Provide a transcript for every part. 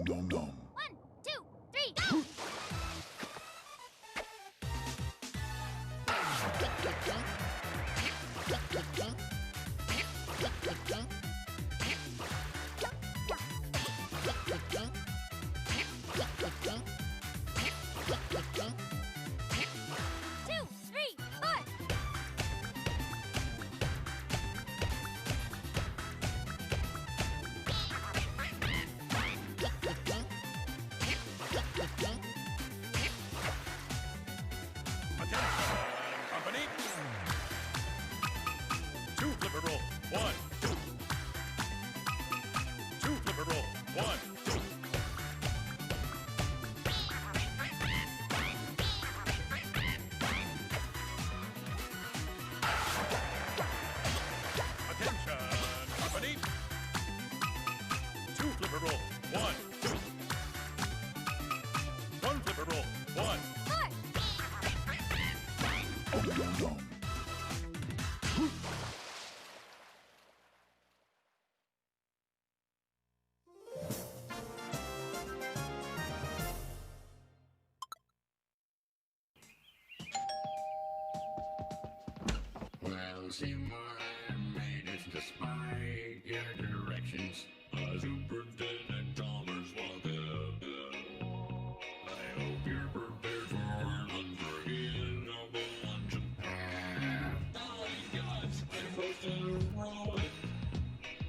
Nom nom. 1, 2, 3, go! Company. 2 flipper roll. 1, 2. 2 flipper roll. 1, 2. Attention, company. 2 flipper roll. 1, 2. 1 flipper roll. 1. Well, Seymour made it despite your directions. Superintendent Chalmers welcome. I hope you're prepared for an unforgettable luncheon. Oh, you guys, I'm supposed to roll it.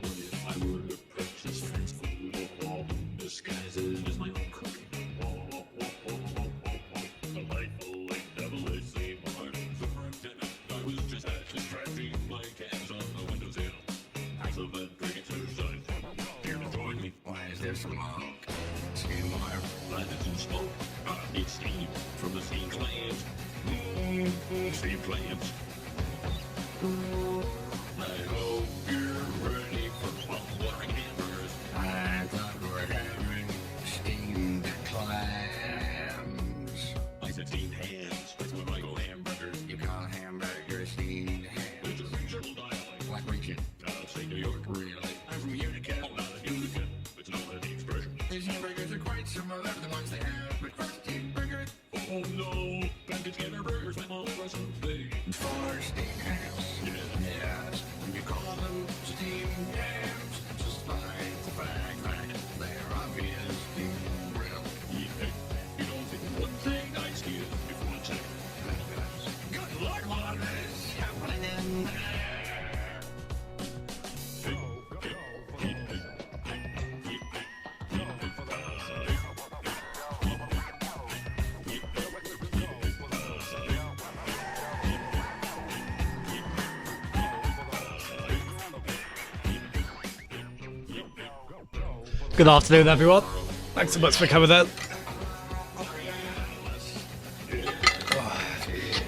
What if I were to purchase French food all disguises as my own cooking? Delightful and devilish Seymour. Superintendent, I was just distracting my cats on the windowsill. Excellent great exercise. Here to join me. Why is there smoke? Seymour, glad that you spoke. It's Steve from the Steam Clams. Steam Clams. I hope you're ready for mouth-watering hamburgers. I thought we were having steamed clams. I said steamed hams. That's what I call hamburgers. You call hamburgers steamed hams. It's a regional dialect. What region? Say New York. Really? I'm from Utica. Oh, not a Utica. It's not the expression. These hamburgers are quite similar to the ones they have with steamed burgers. Oh no! Package Gator burgers with all recipe. For steamed hams. Yes. You call them steamed hams. Despite the fact that they're obviously real. Yeah. You don't think one thing I steal before a second. Good Lord, what is happening? Good afternoon, everyone. Thanks so much for coming in.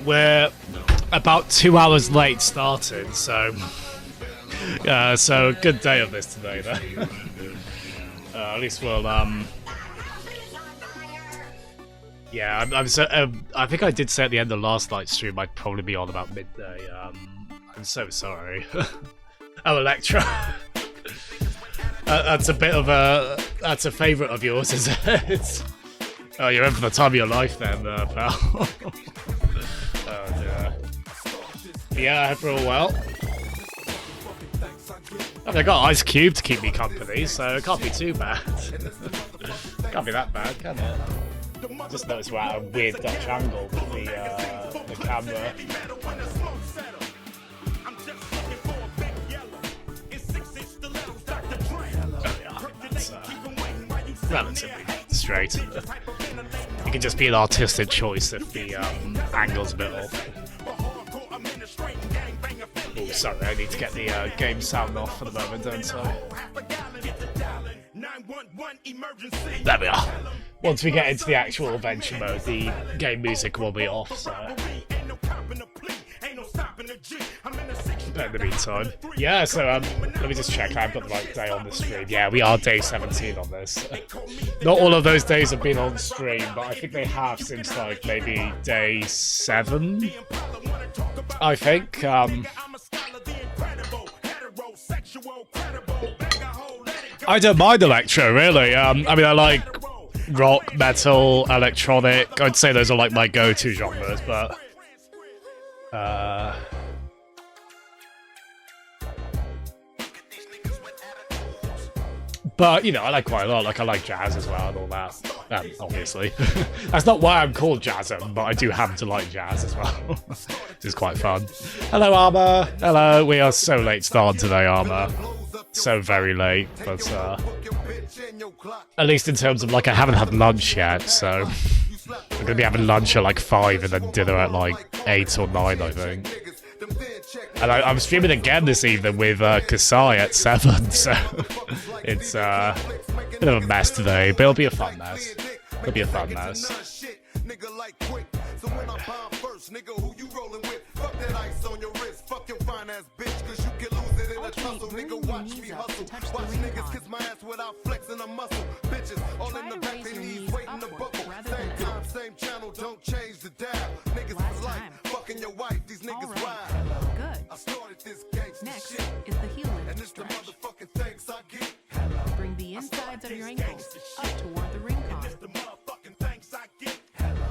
We're about 2 hours late starting, so good day of this today, though. At least we'll yeah. I think I did say at the end of last night's stream I'd probably be on about midday. I'm so sorry. Oh, Electra. That's a favourite of yours, is it? Oh, you're in for the time of your life then, pal. Oh dear. Yeah, I hope we're all well. I got Ice Cube to keep me company, so it can't be too bad. Can't be that bad, can it? I just noticed we're at a weird Dutch angle with the camera. Relatively straight. It can just be an artistic choice if the angle's a bit off. Oh, sorry, I need to get the game sound off for the moment, don't I? There we are. Once we get into the actual adventure mode, the game music will be off, so... But in the meantime... Yeah, so, let me just check I've got the right day on the stream. Yeah, we are day 17 on this. Not all of those days have been on stream, but I think they have since, like, maybe day 7? I think, I don't mind electro, really. I mean, I like rock, metal, electronic. I'd say those are like my go-to genres, but you know, I like quite a lot. Like I like jazz as well and all that. Obviously, that's not why I'm called Jazzum, but I do happen to like jazz as well. This is quite fun. Hello, Armour. Hello. We are so late starting today, Armour. So very late, but at least in terms of like I haven't had lunch yet, so I'm gonna be having lunch at like 5 and then dinner at like 8 or 9, I think. And I'm streaming again this evening with Kasai at 7, so it's a bit of a mess today, but it'll be a fun mess. It'll be a fun mess. Nigga, watch me hustle. Watch niggas kiss my ass without flexing a muscle. Bitches all in the back, they knees waiting to buckle. Same time, same channel, don't change the dial. Niggas is like fucking your wife, these niggas wild. Good. I started this gangsta Next shit, is the heel lift and it's the stretch. motherfucking thanks I get. Bring the insides of your ankles up toward the ring con. The motherfucking thanks I get.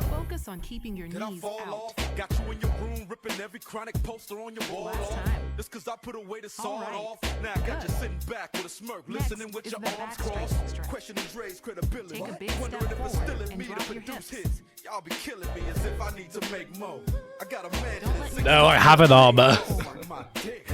Focus on keeping your Did I knees fall out. off? Got you in your room, ripping every chronic poster on your wall. Last off. time. It's cause I put away the All sawed right. off. Now I got Good. you sitting back with a smirk, Next listening with is your the arms back crossed, stretch. questioning Dre's credibility. Take a big Wondering step if it's forward still in and me to drop your produce hips. hits. Y'all be killing me as if I need to make more. I got a man Don't let No, I haven't, Armour. my dick.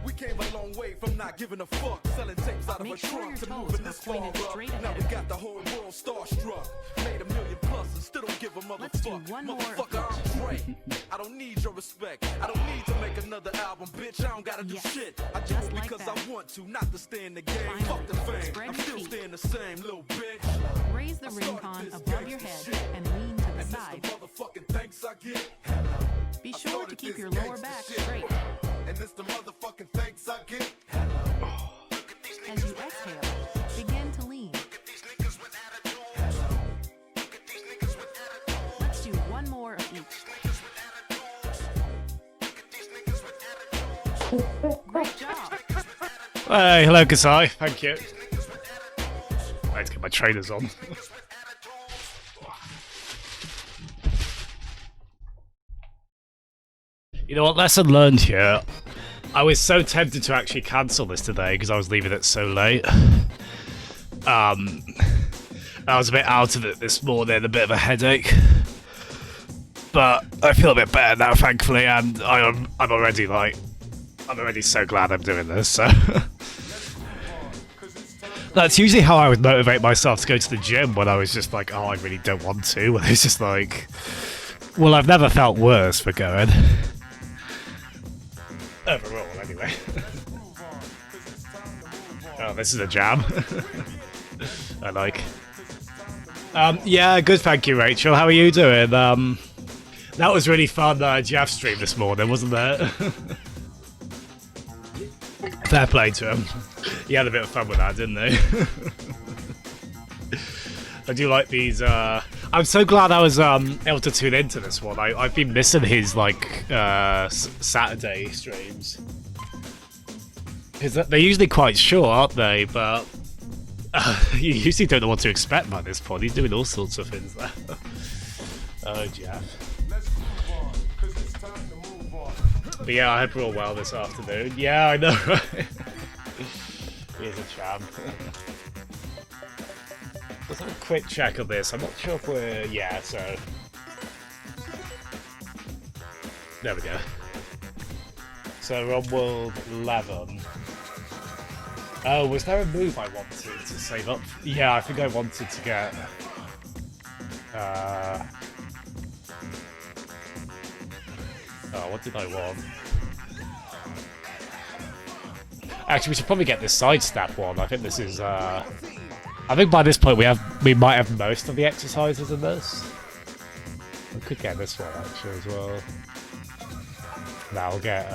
We came a long way from not giving a fuck, selling tapes out of Make a sure trunk your to toes moving are this far pointed up. straight Now ahead we of got the whole world starstruck. Made 1 million plus and still don't give a Let's do motherfuck. one more Motherfucker, I'm Dre. I don't need your respect. I don't need to make another album, bitch. I don't gotta do Yes. shit. I do Just it like because that. I want to, not to stay in the game. Finally, Fuck the fame. spread I'm your still feet. staying the same, little bitch. Raise the ring con above your head and lean to the And this the side. motherfucking thanks I get. Be sure to keep your lower back straight. And this the motherfucking thanks I get. As you exhale, begin to lean. Let's do one more of each. Great job. Hey, hello, Kasai. Thank you. I need to get my trainers on. You know what? Lesson learned here. I was so tempted to actually cancel this today because I was leaving it so late. I was a bit out of it this morning, a bit of a headache. But I feel a bit better now, thankfully, and I'm already like, I'm already so glad I'm doing this. So that's usually how I would motivate myself to go to the gym when I was just like, oh, I really don't want to. When it's just like, well, I've never felt worse for going. Overall, anyway. Oh, this is a jam. I like. Yeah, good. Thank you, Rachel. How are you doing? That was really fun. Jeff stream this morning, wasn't there? Fair play to him. He had a bit of fun with that, didn't he? I do like these. I'm so glad I was able to tune into this one. I've been missing his like Saturday streams. They're usually quite short, aren't they? But you usually don't know what to expect by this point. He's doing all sorts of things there. Oh, Jeff. But yeah, I hope we're all well this afternoon. Yeah, I know, right? He is a champ. Let's have a quick check of this. I'm not sure if we're... Yeah, so... There we go. So we're on World 11. Oh, was there a move I wanted to save up? Yeah, I think I wanted to get... Oh, what did I want? Actually, we should probably get this sidestep one. I think this is I think by this point we might have most of the exercises in this. We could get this one actually as well. Now we'll get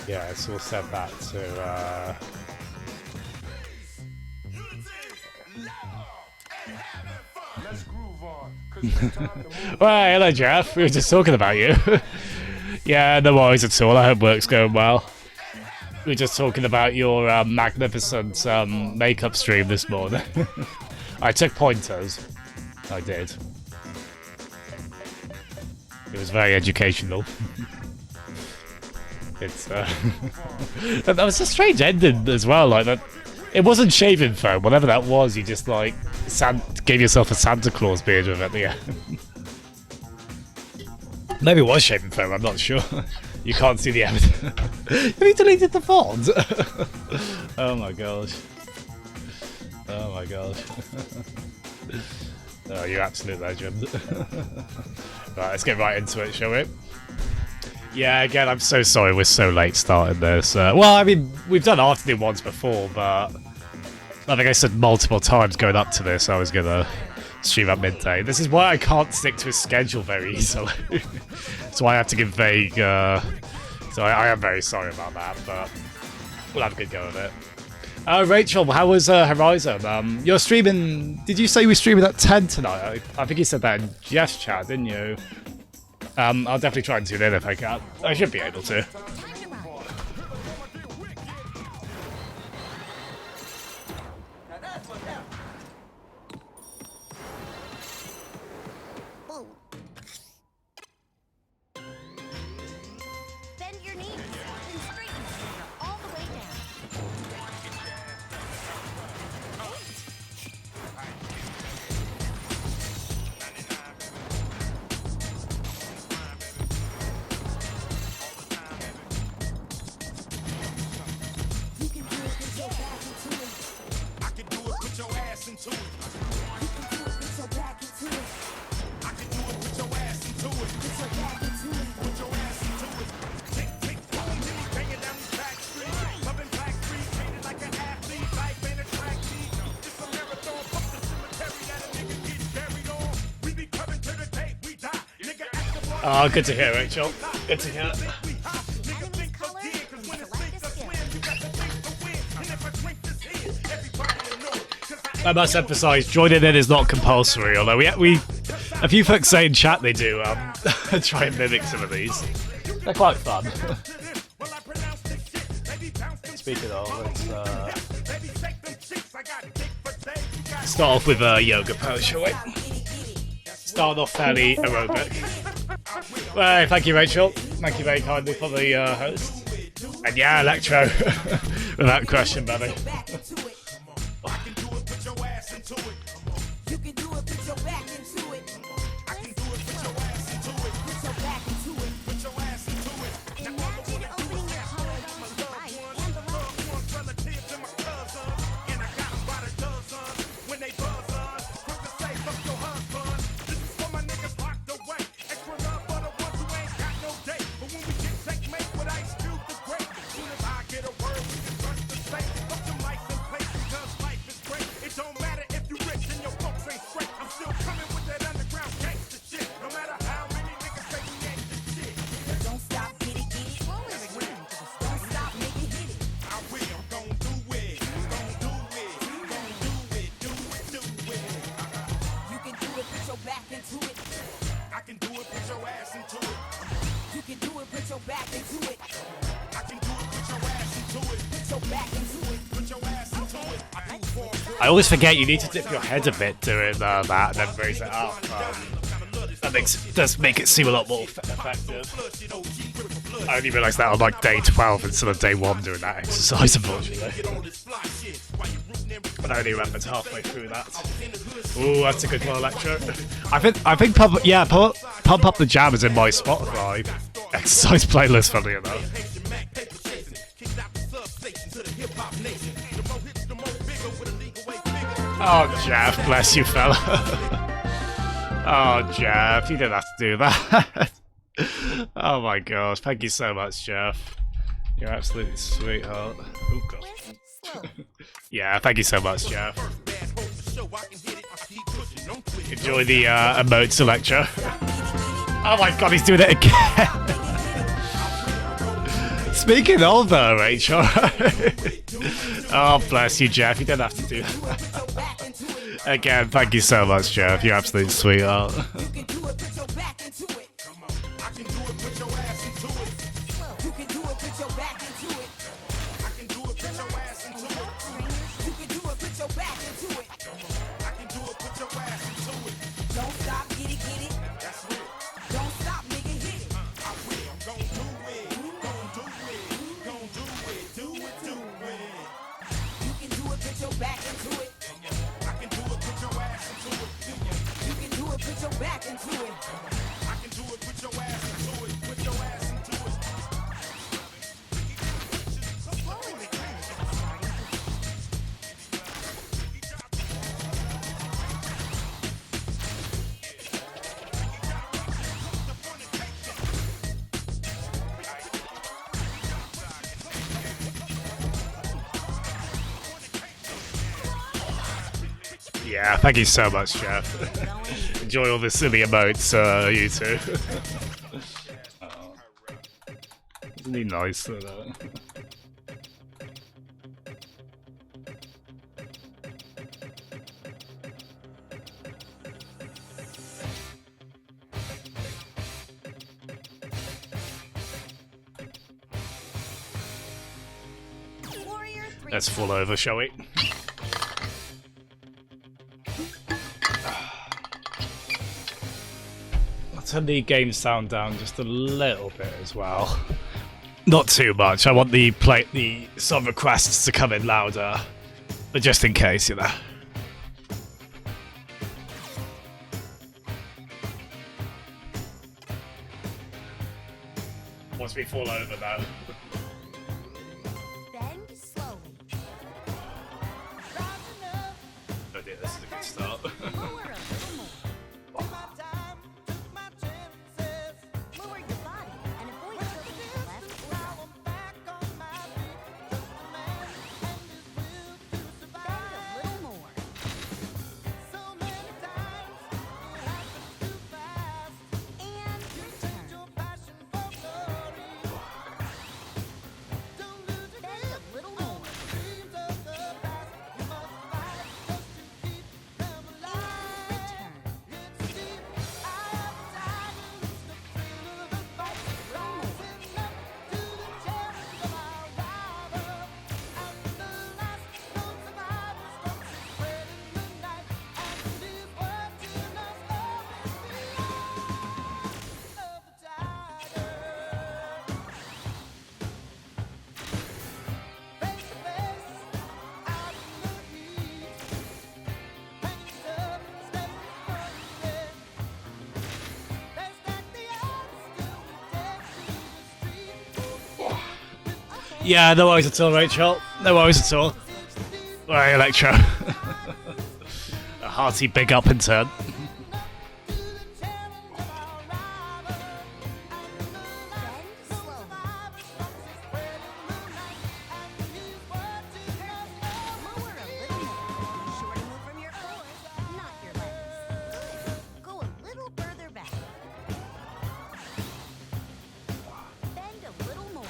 yeah, so we'll set that to well, hello Jeff, we were just talking about you. Yeah, no worries at all, I hope work's going well. We were just talking about your magnificent makeup stream this morning. I took pointers. I did. It was very educational. It's that was a strange ending as well, like that. It wasn't shaving foam, whatever that was, you just like gave yourself a Santa Claus beard with it at the end. Maybe it was shaving foam, I'm not sure. You can't see the evidence. Have you deleted the font? Oh my gosh. Oh my gosh. Oh, you absolute legend. Right, let's get right into it, shall we? Yeah, again, I'm so sorry we're so late starting this. Well, I mean, we've done afternoon ones before, but I think I said multiple times going up to this I was going to stream at midday. This is why I can't stick to a schedule very easily. That's why I have to give vague... So I am very sorry about that, but we'll have a good go of it. Rachel, how was Horizon? You're streaming... Did you say you were streaming at 10 tonight? I think you said that in Jeff's chat, didn't you? I'll definitely try and tune in if I can. I should be able to. Bend your knees and straighten all the way down. Oh, good to hear, Rachel. Good to hear. Enemy's color and select a skill. I must emphasise, joining in is not compulsory, although we a few folks say in chat they do try and mimic some of these. They're quite fun. Speaking of, let's start off with a yoga pose, shall we? Start off fairly aerobic. Well, thank you, Rachel. Thank you very kindly for the host. And yeah, Electro, without question, buddy. Imagine opening your collar to the right and the left. I always forget you need to dip your head a bit doing that and then raise it up. That does make it seem a lot more effective. I only realised that on like day 12 instead of day 1 doing that exercise, unfortunately. But I only remembered halfway through that. Ooh, that's a good one, Electro. I think Pump Up the Jam is in my Spotify exercise playlist, funny enough. Oh, Jeff, bless you, fella. Oh, Jeff, you didn't have to do that. Oh my gosh, thank you so much, Jeff. You're absolutely sweetheart. Oh god. Twist slowly. Yeah, thank you so much, Jeff. Enjoy the emotes lecture. Oh my god, he's doing it again. Speaking of though, Rachel. Oh, bless you, Jeff. You don't have to do that. Again, thank you so much, Jeff. You're absolute sweetheart. Don't stop, get it, get it. Don't stop, nigga, hit it. I will, gon' do it, gon' do it, gon' do it, do it, do it. You can do it, put your back into it. I can do it, put your ass into it. You can do it, put your back into it. I can do it, put your ass into it, put your ass into it. Yeah, thank you so much, Jeff. Enjoy all the silly emotes, you two. Oh. Isn't he nice? Warrior 3. Let's fall over, shall we? I'll turn the game sound down just a little bit as well. Not too much. I want the song requests to come in louder, but just in case, you know. Once we fall over, though. Bend slowly. Oh dear, this is a good start. Lower a little more. Lower your body and avoid tilting left or right. Bend a little more. And your turn. Bend a little more. Yeah, no worries at all, Rachel. No worries at all. Alright, Electro. A hearty big up in turn. Bend slowly. Lower a little more. Sure to move from your core, not your legs. Go a little further back. Bend a little more.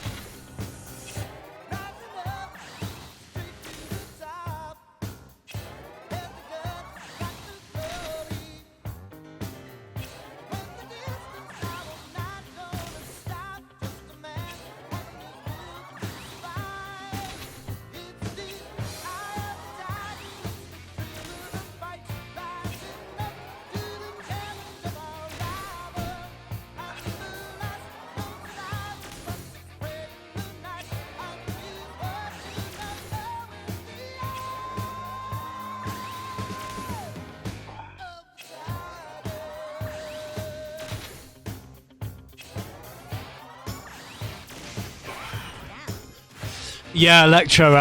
Yeah, Electro,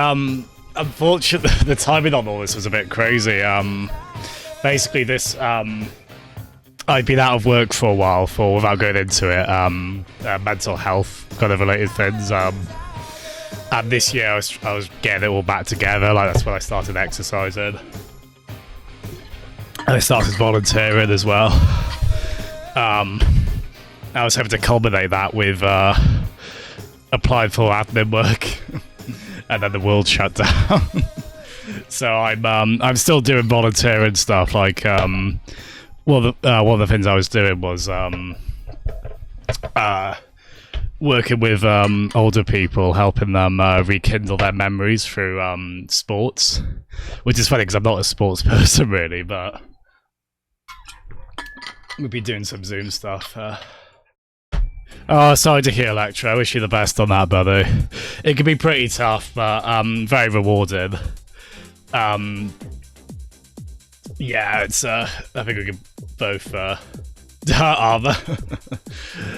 unfortunately, the timing on all this was a bit crazy. Basically, this, I've been out of work for a while, without going into it, mental health kind of related things. And this year I was getting it all back together. Like that's when I started exercising. And I started volunteering as well. I was having to culminate that with applying for admin work, and then the world shut down. So I'm still doing volunteering stuff. Like one of the things I was doing was working with older people, helping them rekindle their memories through sports, which is funny because I'm not a sports person really, but we'll be doing some Zoom stuff. Oh, sorry to hear, Electro. I wish you the best on that, buddy. It can be pretty tough, but very rewarding. Yeah, it's I think we can both Armor.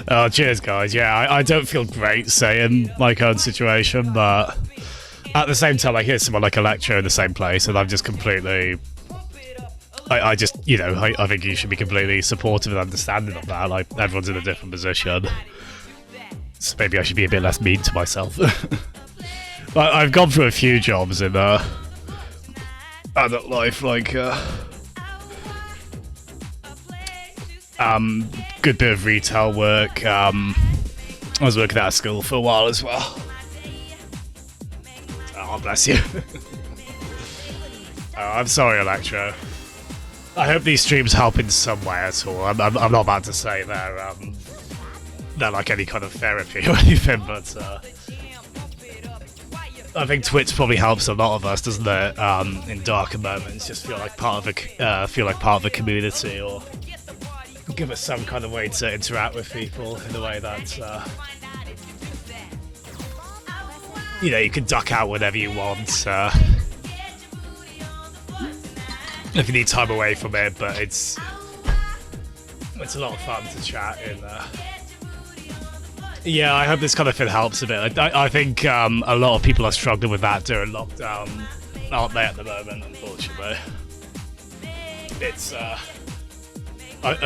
Oh, cheers, guys. Yeah, I don't feel great saying my current situation, but at the same time, I hear someone like Electro in the same place, and I'm just completely. I just, you know, I think you should be completely supportive and understanding of that. Like, everyone's in a different position. So maybe I should be a bit less mean to myself. But I've gone through a few jobs in adult life, like, good bit of retail work. I was working at a school for a while as well. Oh, bless you. I'm sorry, Electro. I hope these streams help in some way at all. I'm not about to say they're like any kind of therapy or anything, but I think Twitch probably helps a lot of us, doesn't it? In darker moments, just feel like part of a community, or give us some kind of way to interact with people in a way that you know, you can duck out whenever you want. If you need time away from it, but it's a lot of fun to chat in there. Yeah, I hope this kind of thing helps a bit. I think a lot of people are struggling with that during lockdown, aren't they, at the moment, unfortunately. It's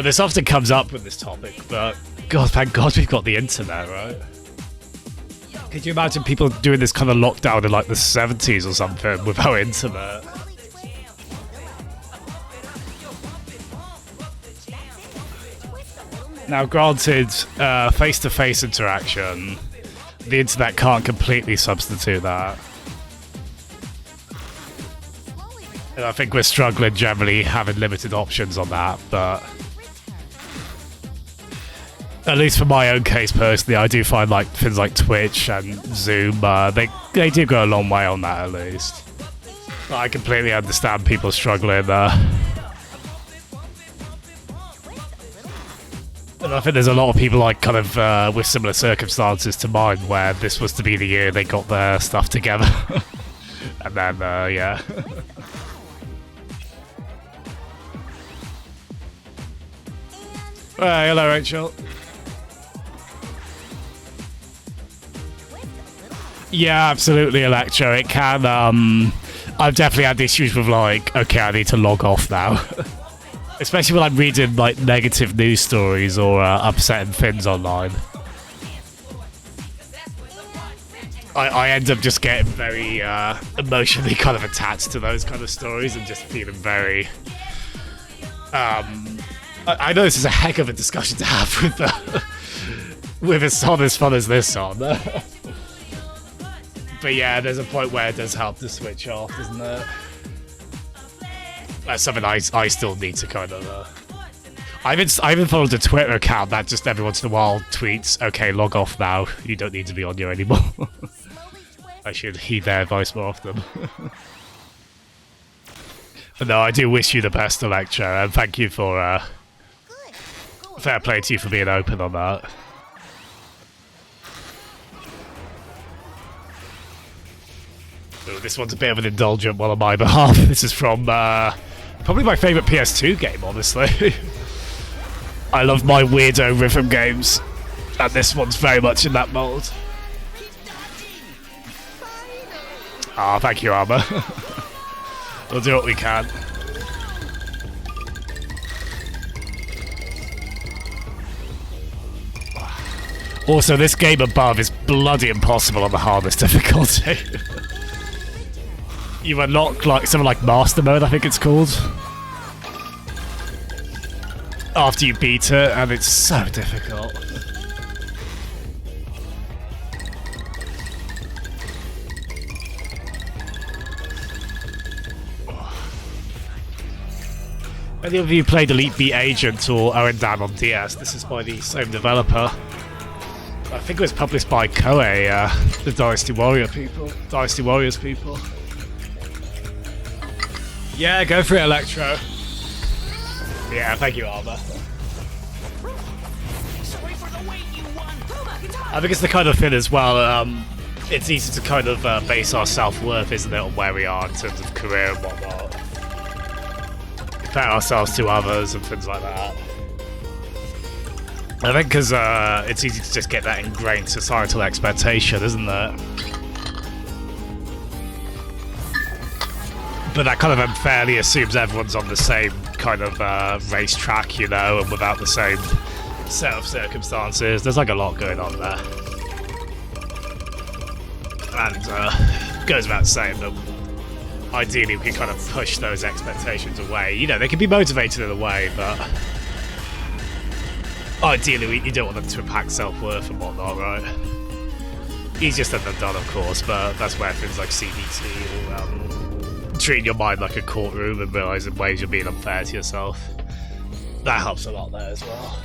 this often comes up with this topic, but God, thank God we've got the internet, right? Could you imagine people doing this kind of lockdown in like the 70s or something without internet? Now, granted, face-to-face interaction, the internet can't completely substitute that. And I think we're struggling generally, having limited options on that, but at least for my own case personally, I do find like things like Twitch and Zoom, they do go a long way on that at least. But I completely understand people struggling and I think there's a lot of people like kind of with similar circumstances to mine where this was to be the year they got their stuff together. And then, yeah. Hello, Rachel. Yeah, absolutely, Electro. It can, I've definitely had issues with like, okay, I need to log off now. Especially when I'm reading like negative news stories or upsetting things online. I end up just getting very emotionally kind of attached to those kind of stories and just feeling very... I know this is a heck of a discussion to have with a song as fun as this song. But yeah, there's a point where it does help to switch off, doesn't it? That's something I still need to kind of... I even followed a Twitter account that just every once in a while tweets, okay, log off now, you don't need to be on here anymore. I should heed their advice more often. But no, I do wish you the best, Electro, and thank you for... fair play to you for being open on that. Ooh, this one's a bit of an indulgent one on my behalf. This is from probably my favourite PS2 game, honestly. I love my weirdo rhythm games, and this one's very much in that mould. Ah, thank you, Armor. We'll do what we can. Also, this game above is bloody impossible on the hardest difficulty. You unlock like something like Master Mode, I think it's called, after you beat it, and it's so difficult. Any of you played Elite Beat Agent or Owen Dan on DS? This is by the same developer. I think it was published by Koei, the Dynasty Warriors people. Yeah, go for it, Electro. Yeah, thank you, Armor. I think it's the kind of thing as well. It's easy to kind of base our self-worth, isn't it, on where we are in terms of career and whatnot. Compare ourselves to others and things like that. I think because it's easy to just get that ingrained societal expectation, isn't it? But that kind of unfairly assumes everyone's on the same kind of racetrack, you know, and without the same set of circumstances. There's like a lot going on there. And goes without saying that ideally we can kind of push those expectations away. You know, they can be motivated in a way, but ideally you don't want them to impact self-worth and whatnot, right? Easier said than done, of course, but that's where things like CBT or treating your mind like a courtroom and realising ways you're being unfair to yourself, that helps a lot there as well.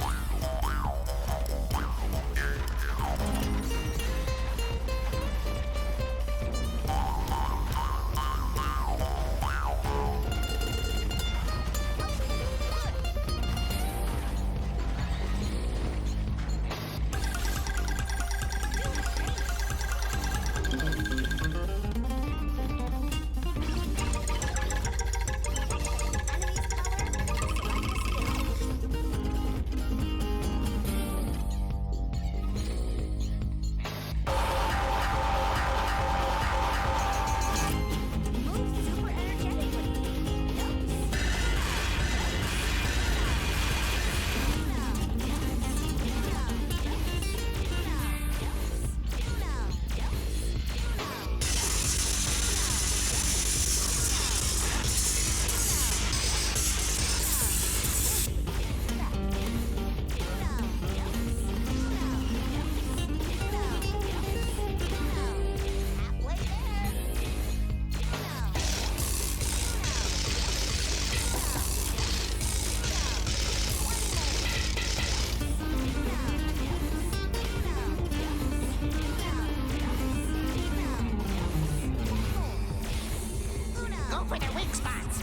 Go for their weak spots.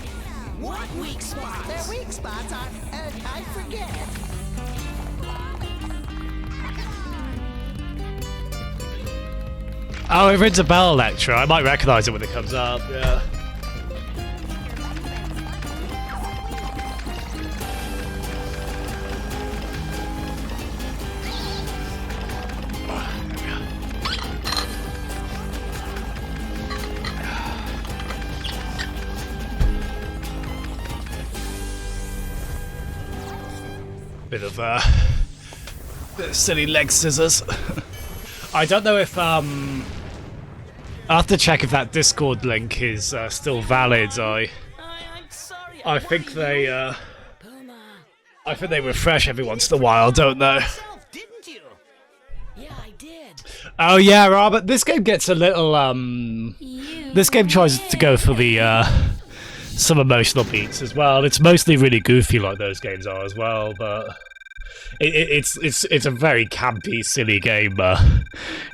What weak spots? Their weak spots are, I forget. Oh, it rings a bell, Electra. I might recognise it when it comes up, yeah. Bit of silly leg scissors. I don't know if I'll have to check if that Discord link is still valid. I'm sorry. I think they refresh every once in a while, don't they? Didn't you? Yeah, I did. Oh yeah, but this game gets a little this game tries to go for the some emotional beats as well. It's mostly really goofy like those games are as well, but it's a very campy, silly game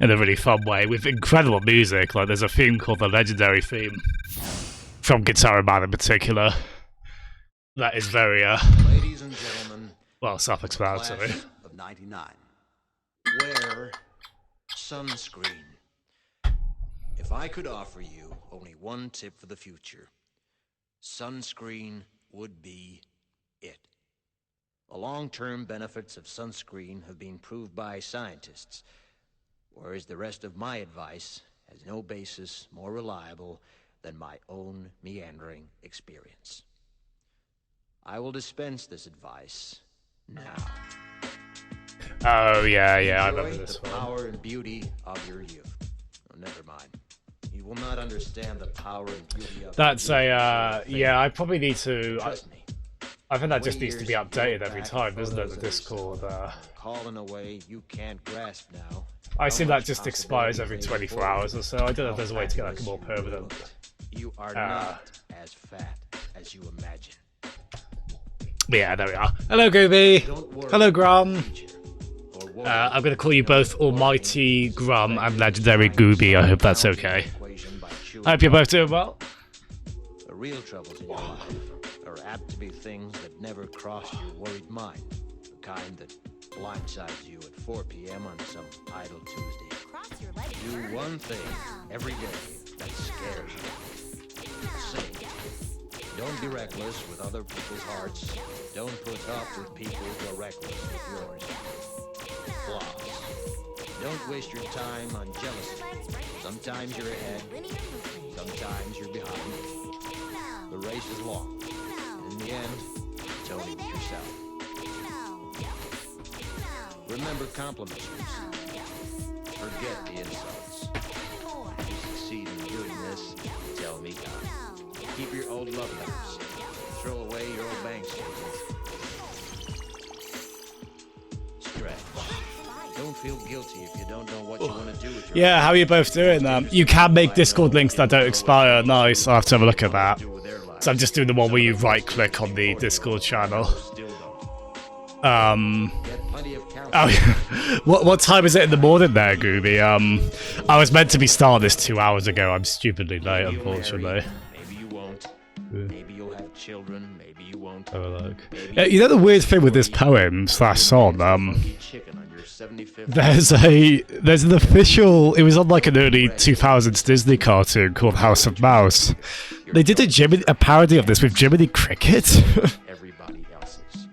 in a really fun way with incredible music. Like there's a theme called the Legendary Theme from Guitar Man in particular. That is very Ladies and gentlemen, well self-explanatory. class of '99. Wear sunscreen. If I could offer you only one tip for the future, sunscreen would be it. The long-term benefits of sunscreen have been proved by scientists, whereas the rest of my advice has no basis more reliable than my own meandering experience. I will dispense this advice now. Oh yeah, I Enjoy remember this the one. power and beauty of your youth. Oh, never mind. You will not understand the power and beauty of That's your a youth. yeah. I probably need to. Trust me. I think that just 20 needs to be years, updated you look every back time, at doesn't it? photos The of yourself, Discord. calling away you can't grasp now. I How assume that much just expires every possibility 24 they hours or so. I don't know if How there's a way to get like a fabulous more you permanent. look. You are not as fat as you imagine. But yeah, there we are. Hello, Gooby. Don't worry Hello, about Grum. the future, or worry I'm going to call you about both Almighty Grum and Legendary trying to Gooby. I hope that's balance the okay. equation by chewing I hope you're both doing well. The real troubles in your life are apt to be things that never cross your worried mind. The kind that blindsides you at 4 p.m. on some idle Tuesday. Cross your legs. Do one thing every day that scares you. Sing. Don't be reckless with other people's hearts. Don't put up with people who are reckless with yours. Floss. Don't waste your time on jealousy. Sometimes you're ahead, sometimes you're behind. The race is long. And in the end, it's only with yourself. Remember compliments. Forget the insults. If you succeed in doing this, tell me how. Keep your old love letters. Throw away your old bank statements. Stretch. Don't feel guilty if you don't know what you want to do with your Yeah, how are you both doing? You can make Discord links that don't expire. Nice. I'll have to have a look at that. So I'm just doing the one where you right-click on the Discord channel. Get plenty of counsel. Oh, yeah. What time is it in the morning there, Gooby? I was meant to be starting this 2 hours ago. I'm stupidly late, Maybe you'll unfortunately. marry, maybe you won't. Maybe you'll have children. Maybe you won't. Have a look. Maybe Yeah, you know the weird thing with this poem slash song? Funky chicken on your 75th. There's an official. It was on like an early 2000s Disney cartoon called House of Mouse. They did a parody of this with Jiminy Cricket. Everybody else's.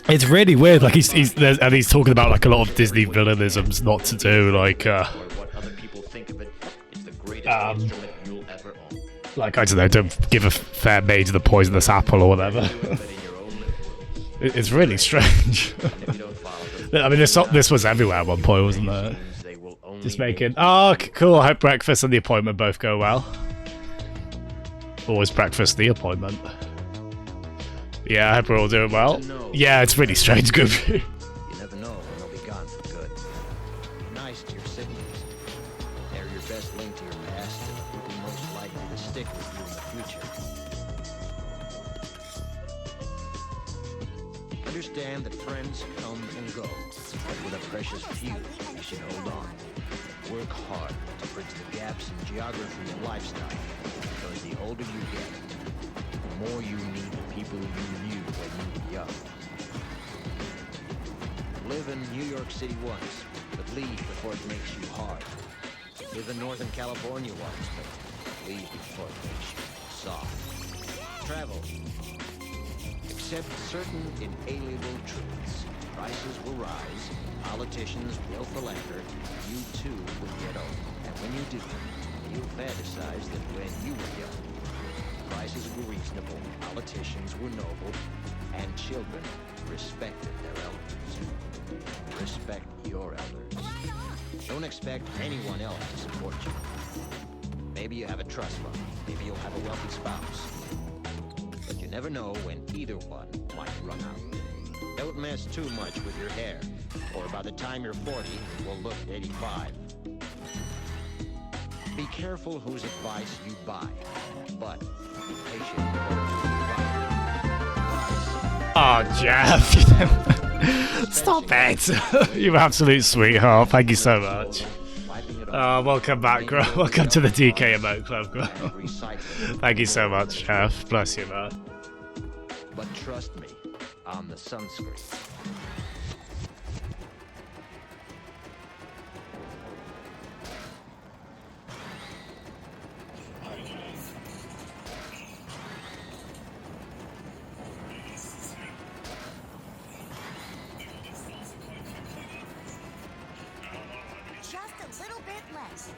It's really weird. Like he's talking about like a lot of Disney villainisms not to do. Like Or what other people think of it. It's the greatest instrument you'll ever own. like I don't know, don't give a fair maid the poisonous apple or whatever. Do it, but in your own little words. It's really strange. And if you don't follow them, I mean, this was everywhere at one point, wasn't it? they will only Just making. Oh, cool. I hope breakfast and the appointment both go well. Or was breakfast the appointment? Yeah, I hope we're all doing well. Yeah, it's really strange, Goofy. You never know when they'll be gone for good. Be nice to your siblings. They're your best link to your past and the people most likely to stick with you in the future. Understand that friends come and go, but with a precious few, you should hold on. Work hard to bridge the gaps in geography and lifestyle, because the older you get, the more you need the people you knew when you were young. Live in New York City once, but leave before it makes you hard. Live in Northern California once, but leave before it makes you soft. Travel. Accept certain inalienable truths. Prices will rise, politicians will philander, you too will get old. And when you do, you'll fantasize that when you were young, prices were reasonable, politicians were noble, and children respected their elders. Respect your elders. Don't expect anyone else to support you. Maybe you have a trust fund. Maybe you'll have a wealthy spouse. But you never know when either one might run out. Don't mess too much with your hair, or by the time you're 40, you will look 85. Be careful whose advice you buy, but be patient with those who you buy. Oh, Jeff. Stop it. You absolute sweetheart. Thank you so much. Wiping it off. Welcome back, Gro. Welcome to the DK Emote Club, Gro. and recycling. Thank you so much, Jeff. Bless you, man. But trust me, on the sunscreen. Just a little bit less.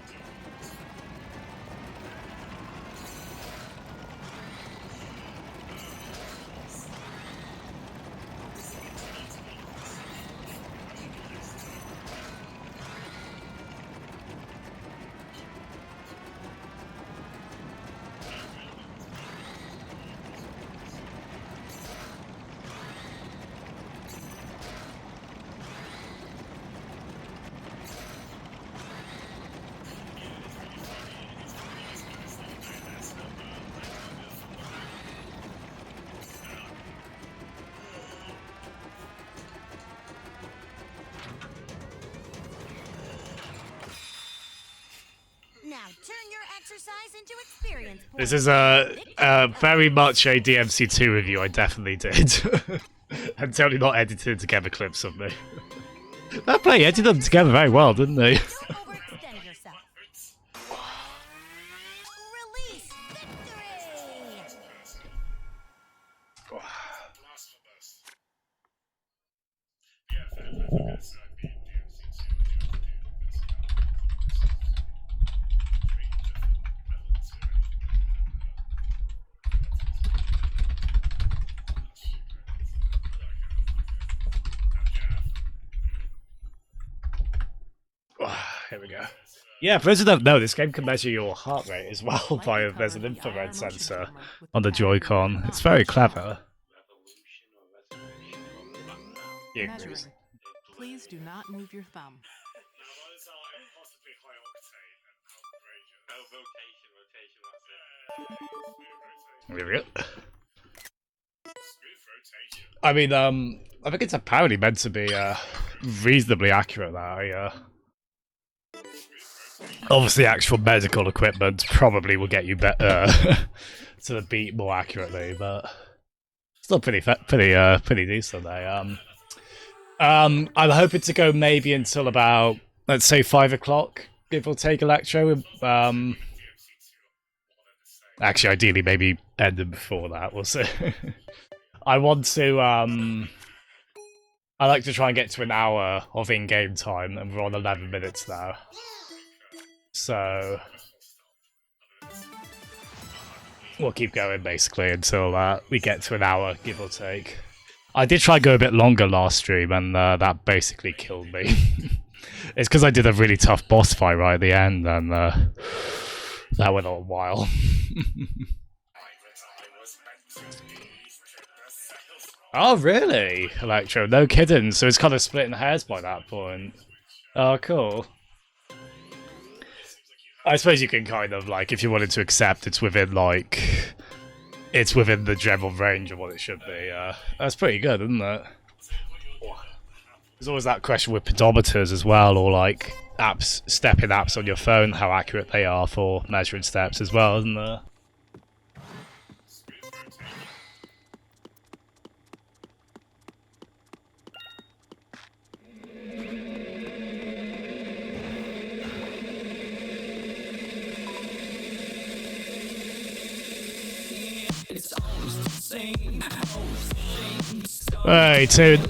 exercise into experience points. This is a very much a DMC2 review. I definitely did. And totally not edited together clips of me. That play edited them together very well, didn't they? Don't overextend yourself. Release victory! Here we go. Yeah, for those who don't know, this game can measure your heart rate as well via there's an infrared sensor on the Joy-Con. It's very clever. Yeah, Measuring. Please do not move your thumb. Here we go. I mean, I think it's apparently meant to be reasonably accurate. That obviously, actual medical equipment probably will get you better to the beat more accurately, but still pretty decent. I'm hoping to go maybe until about, let's say, 5 o'clock, give or take, Electro. Actually, ideally, maybe end them before that. We'll see. I want to. I like to try and get to an hour of in-game time, and we're on 11 minutes now. So we'll keep going basically until we get to an hour, give or take. I did try to go a bit longer last stream, and that basically killed me. It's because I did a really tough boss fight right at the end, and that went on a while. Oh, really? Electro, no kidding. So it's kind of splitting hairs by that point. Oh, cool. I suppose you can kind of, like, if you wanted to accept it's within, like, it's within the general range of what it should be. That's pretty good, isn't it? There's always that question with pedometers as well, or, like, apps, stepping apps on your phone, how accurate they are for measuring steps as well, isn't there? Hey, toot.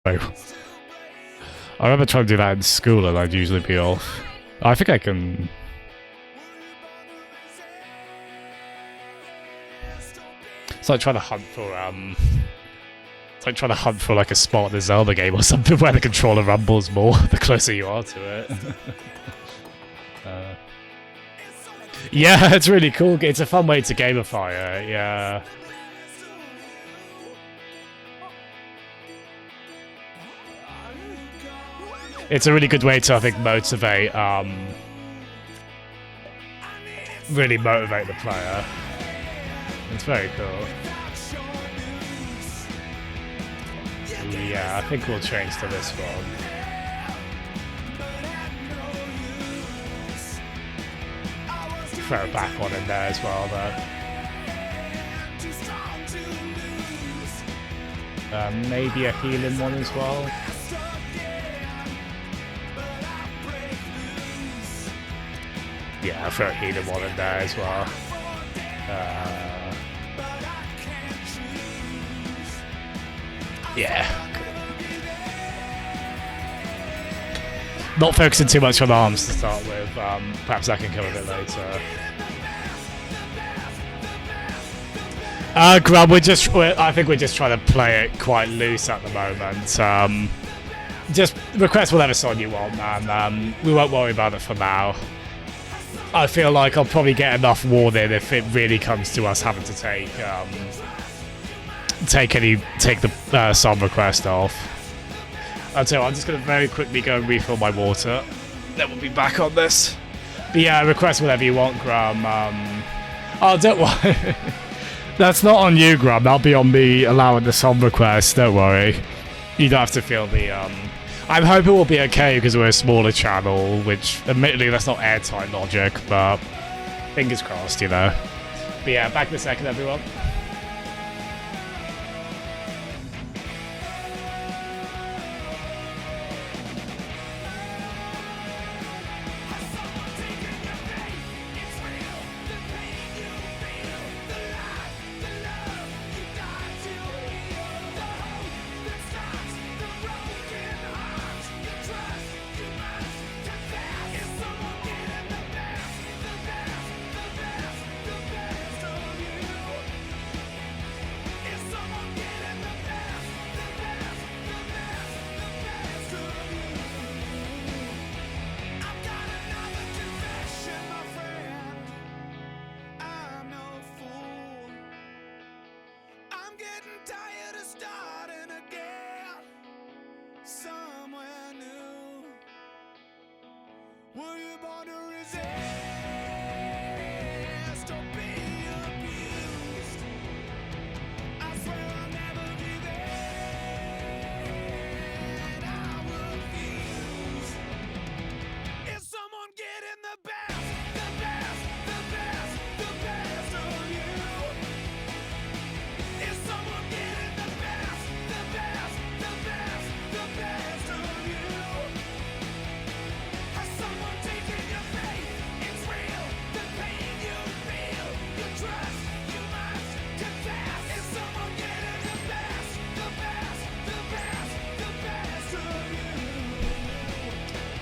I remember trying to do that in school and I'd usually be off. I think I can... It's like trying to hunt for, It's like trying to hunt for like a spot in a Zelda game or something where the controller rumbles more the closer you are to it. Yeah, it's really cool. It's a fun way to gamify it, yeah. It's a really good way to, I think, motivate, really motivate the player. It's very cool. Yeah, I think we'll change to this one. Throw back one in there as well, though. Maybe a healing one as well. Yeah, I'll throw a healing one in there as well. Yeah. Not focusing too much on arms to start with. Perhaps that can come a bit later. Grub, I think we're just trying to play it quite loose at the moment. Just request whatever song you want, man. We won't worry about it for now. I feel like I'll probably get enough warning if it really comes to us having to take the song request off. I'll tell you what, I'm just going to very quickly go and refill my water. Then we'll be back on this. But yeah, request whatever you want, Graham. Oh, don't worry. That's not on you, Graham. That'll be on me allowing the song request. Don't worry. You don't have to feel the... I'm hoping we'll be okay because we're a smaller channel, which, admittedly, that's not airtime logic, but fingers crossed, you know. But yeah, back in a second, everyone.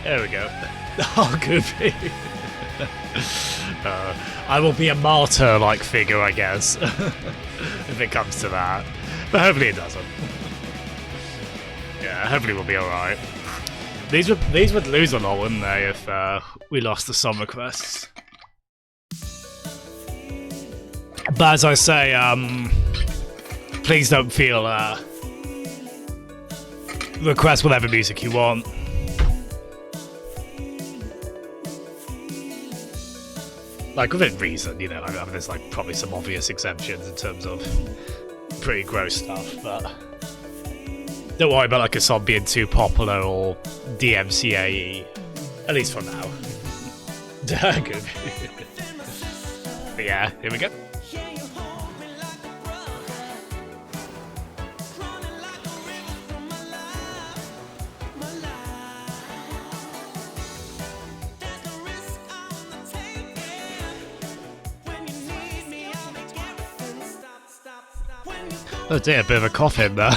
There we go. Oh, Goofy. I will be a martyr-like figure, I guess, if it comes to that. But hopefully it doesn't. Yeah, hopefully we'll be alright. These would lose a lot, wouldn't they, if we lost the song requests? But as I say, please don't feel request whatever music you want. Like, within reason, you know, I mean, there's like probably some obvious exemptions in terms of pretty gross stuff, but don't worry about like a song being too popular or DMCAE, at least for now. Good. But yeah, here we go. Oh dear, a bit of a cough in there.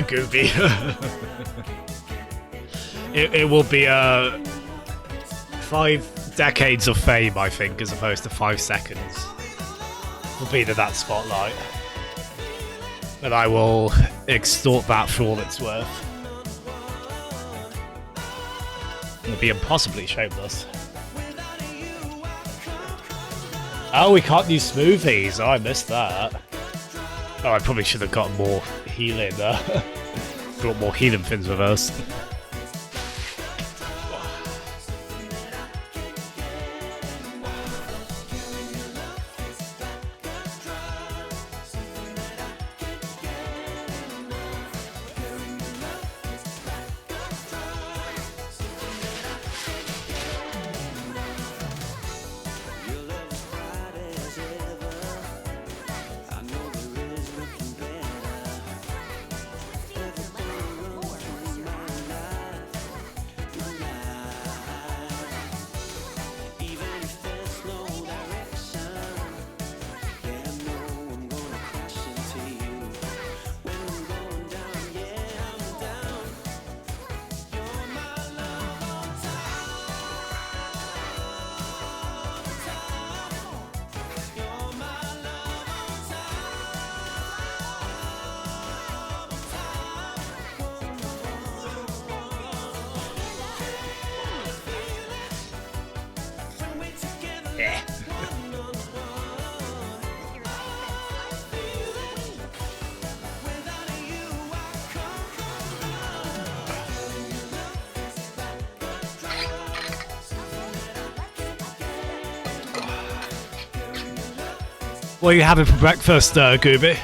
Gooby. it will be 5 decades of fame, I think, as opposed to 5 seconds. Will be that spotlight. And I will extort that for all it's worth. It'll be impossibly shameless. Oh, we can't use smoothies. Oh, I missed that. Oh, I probably should have got more healing. Brought more healing things with us. What are you having for breakfast, Gooby?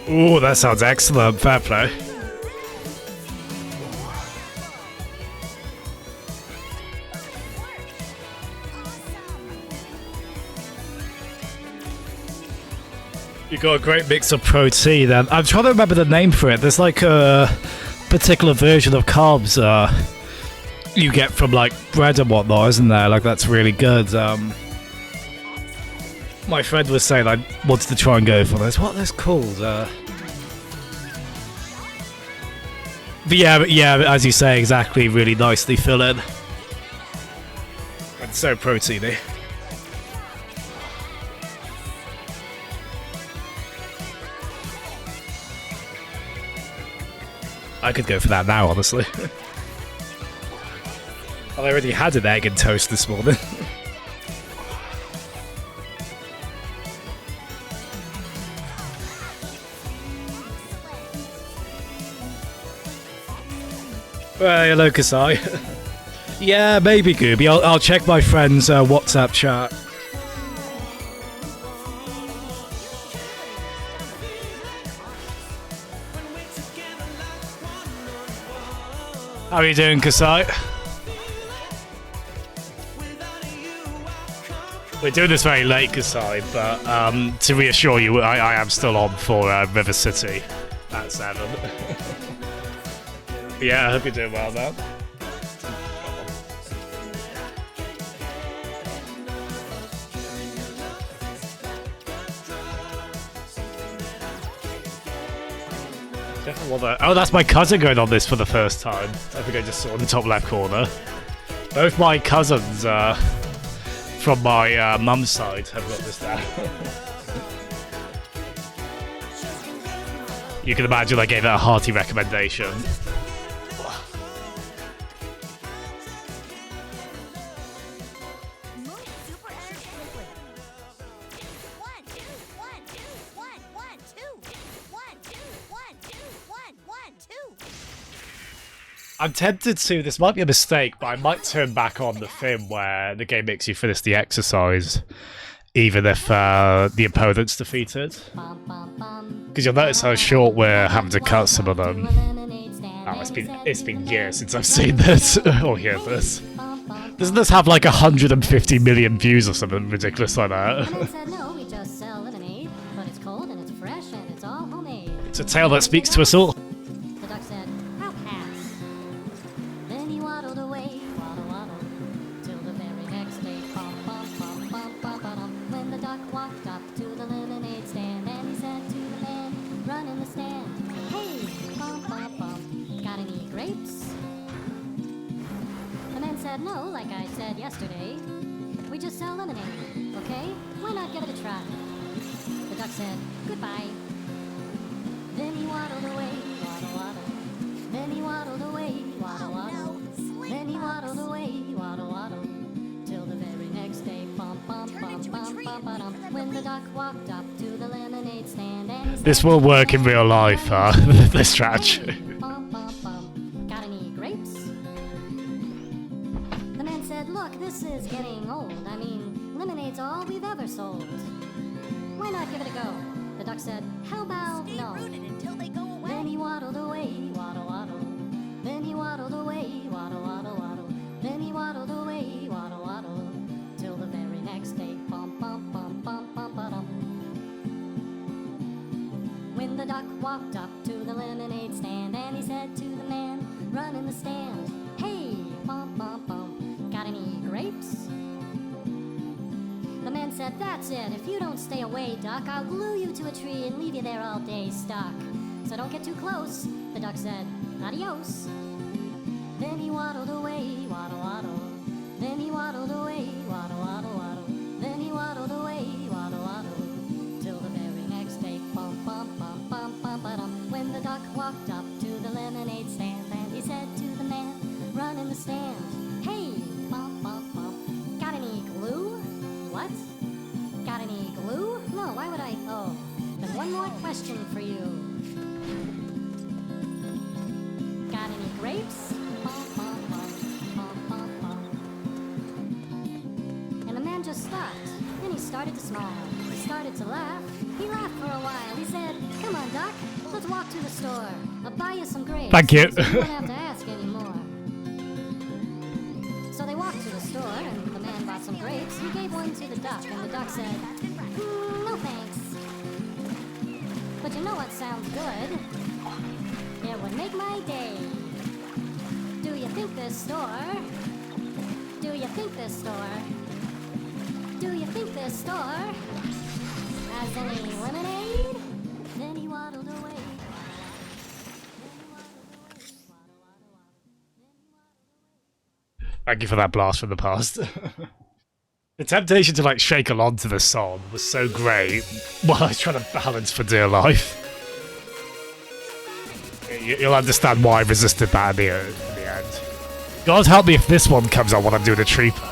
Ooh, that sounds excellent. Fair play. You got a great mix of protein. And I'm trying to remember the name for it. There's like a particular version of carbs you get from like bread and whatnot, isn't there? Like that's really good. My friend was saying I wanted to try and go for this. What are those called? But yeah, as you say, exactly. Really nicely filling. And so proteiny. I could go for that now, honestly. I already had an egg and toast this morning. Well, hello, Kasai. Yeah, maybe, Gooby. I'll check my friend's WhatsApp chat. How are you doing, Kasai? We're doing this very late, Kasai, but to reassure you, I am still on for River City at 7. Yeah, I hope you're doing well, man. Oh, that's my cousin going on this for the first time. I think I just saw in the top left corner. Both my cousins from my mum's side have got this now. You can imagine I gave it a hearty recommendation. I'm tempted to, this might be a mistake, but I might turn back on the thing where the game makes you finish the exercise, even if the opponent's defeated. Because you'll notice how short we're having to cut some of them. Oh, it's been years since I've seen this, or heard this. Doesn't this have like 150 million views or something ridiculous like that? said no, we just sell lemonade, but it's cold and it's fresh and it's all homemade. It's a tale that speaks to us all. The duck said, I'll pass. Then he waddled away, waddle, waddle, till the very next day. Bum, bum, bum, bum, bum, ba-dum. When the duck walked up to the lemonade stand, and he said to the man running the stand, hey, bum, bum, bum, got any grapes? The man said, no, like I said yesterday. We just sell lemonade, okay? Why not give it a try? The duck said, goodbye. Then he waddled away, waddle, waddle. Then he waddled away, waddle, waddle. Then he waddled away, waddle, waddle. Till the very next day, bum, bum, bum, bum, bum, bum. When the duck walked up to the lemonade stand, and he said, This will work in real life, this strategy. bum, bum, bum. Got any grapes? The man said, look, this is getting old. I mean, lemonade's all we've ever sold. Why not give it a go? The duck said, how about no? Until they go away. Then he waddled away, waddle, waddle. Then he waddled away, waddle, waddle, waddle. Then he waddled away, waddle, waddle. Till the very next day, bum, bum, bum, bum, bum, ba-dum. When the duck walked up to the lemonade stand, and he said to the man running the stand, hey, bum, bum, bum, got any grapes? The man said, that's it. If you don't stay away, duck, I'll glue you to a tree and leave you there all day stuck. So don't get too close. The duck said, adios. Then he waddled away, waddle, waddle. Then he waddled away, waddle, waddle, waddle. Then he waddled away, waddle, waddle. Till the very next day, bum, bum, bum, bum, bum, ba-dum. When the duck walked up to the lemonade stand, and he said to the man running the stand, hey, bum, bum, bum, got any glue? What? Got any glue? No, why would I? Oh, then one more question for you. Got any grapes? Bum, bum, bum, bum, bum, bum. And the man just stopped. Then he started to smile. He started to laugh. He laughed for a while. He said, come on, Doc, let's walk to the store. I'll buy you some grapes. Thank you. So you won't have to ask anymore. So they walked to the store, and the man bought some grapes. He gave one to the duck, and the duck said, no thanks. But you know what sounds good? It would make my day. Do you think this store? Do you think this store? Do you think this store has any lemonade? Then he waddled away. Thank you for that blast from the past. The temptation to like shake along to the song was so great while I was trying to balance for dear life. You'll understand why I resisted that in the end. God help me if this one comes on when I'm doing a tree pose.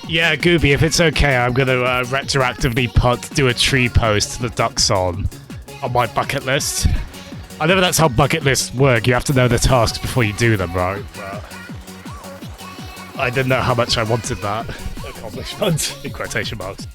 Yeah, Gooby, if it's okay, I'm going to retroactively do a tree post to the duck song on my bucket list. I know that's how bucket lists work. You have to know the tasks before you do them, right? But I didn't know how much I wanted that accomplishment, in quotation marks.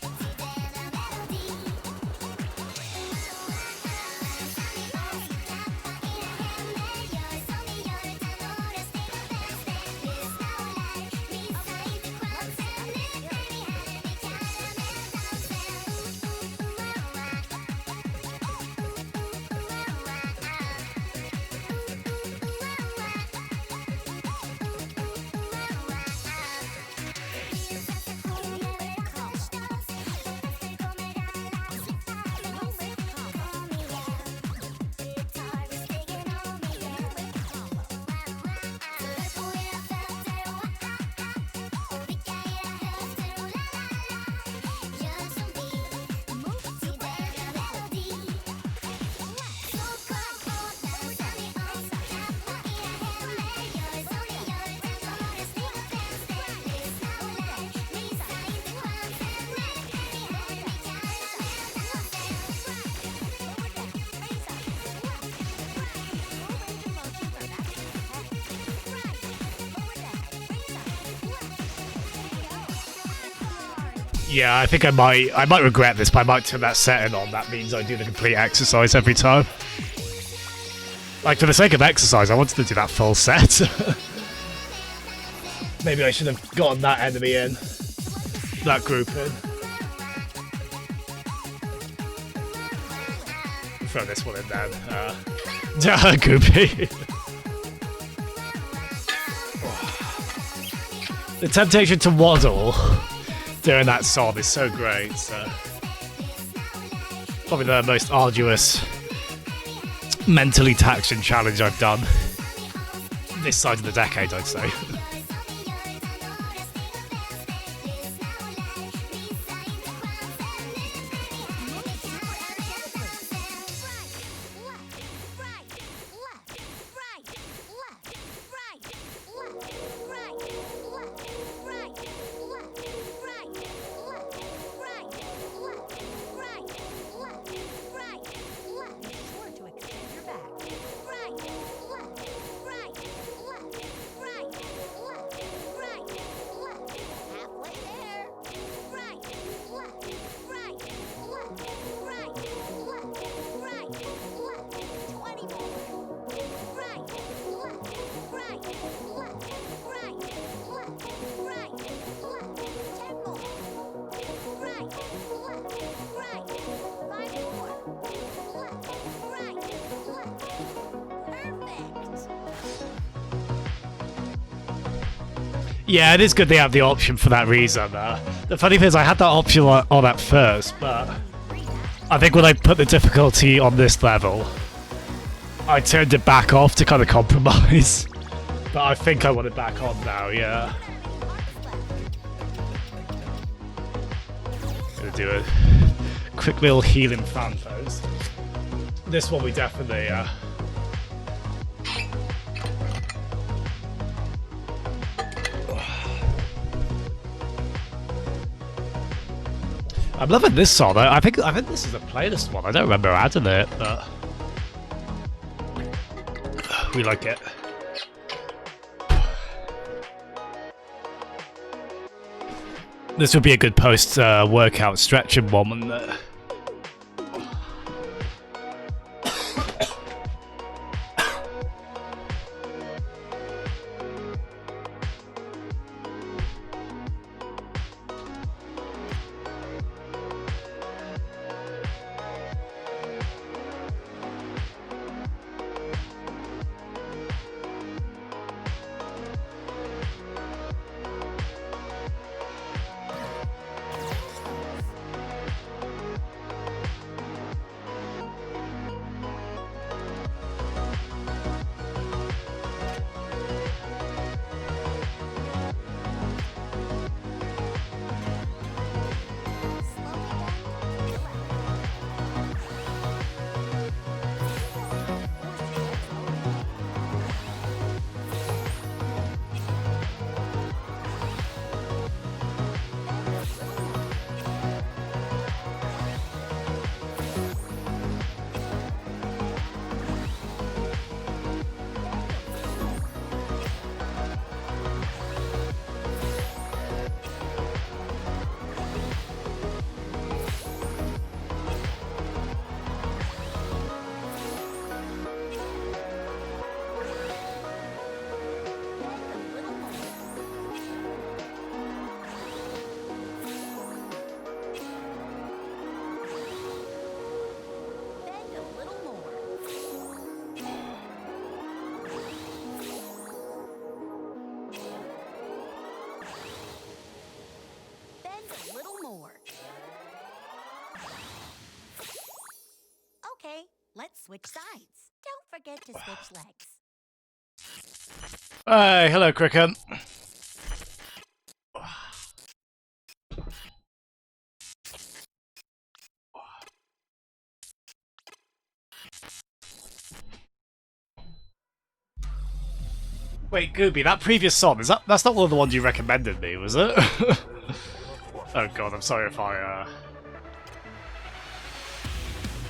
Yeah, I think I might regret this, but I might turn that setting on. That means I do the complete exercise every time. Like, for the sake of exercise, I wanted to do that full set. Maybe I should have gotten that enemy in. That group in. Throw this one in then. Goopy. The temptation to waddle during that song is so great. Probably the most arduous, mentally taxing challenge I've done this side of the decade, I'd say. Sure to extend your back. Halfway there. Yeah, it is good they have the option for that reason. The funny thing is, I had that option on at first, but I think when I put the difficulty on this level, I turned it back off to kind of compromise. But I think I want it back on now, yeah. Gonna do a quick little healing fan pose. This one we definitely, I'm loving this song. I think this is a playlist one. I don't remember adding it, but we like it. This would be a good post workout stretching one, wouldn't it? Bend a little more. Bend a little more. Okay, let's switch sides. Don't forget to switch legs. Hey, hello, Cricket. Wait, Gooby, that previous song, that's not one of the ones you recommended me, was it? Oh god, I'm sorry if I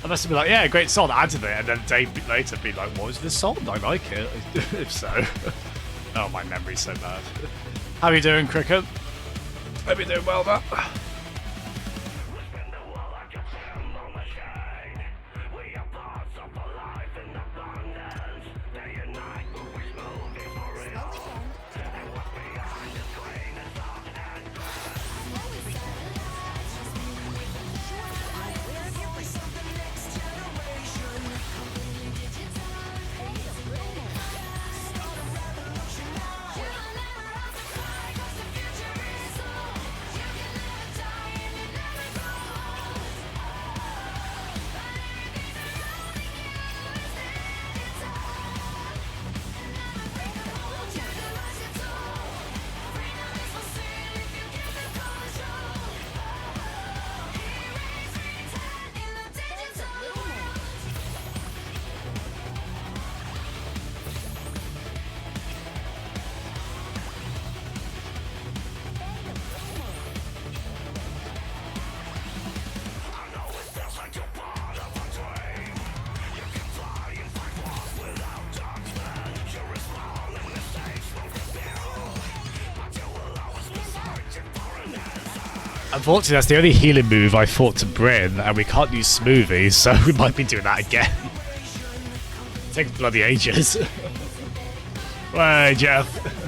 must have been like, yeah, great song, added it, and then a day later be like, what is this song? I like it. If so. Oh, my memory's so bad. How are you doing, Cricket? Hope you're doing well, man. Unfortunately, that's the only healing move I thought to bring, and we can't use smoothies, so we might be doing that again. Takes bloody ages. Hey, Jeff.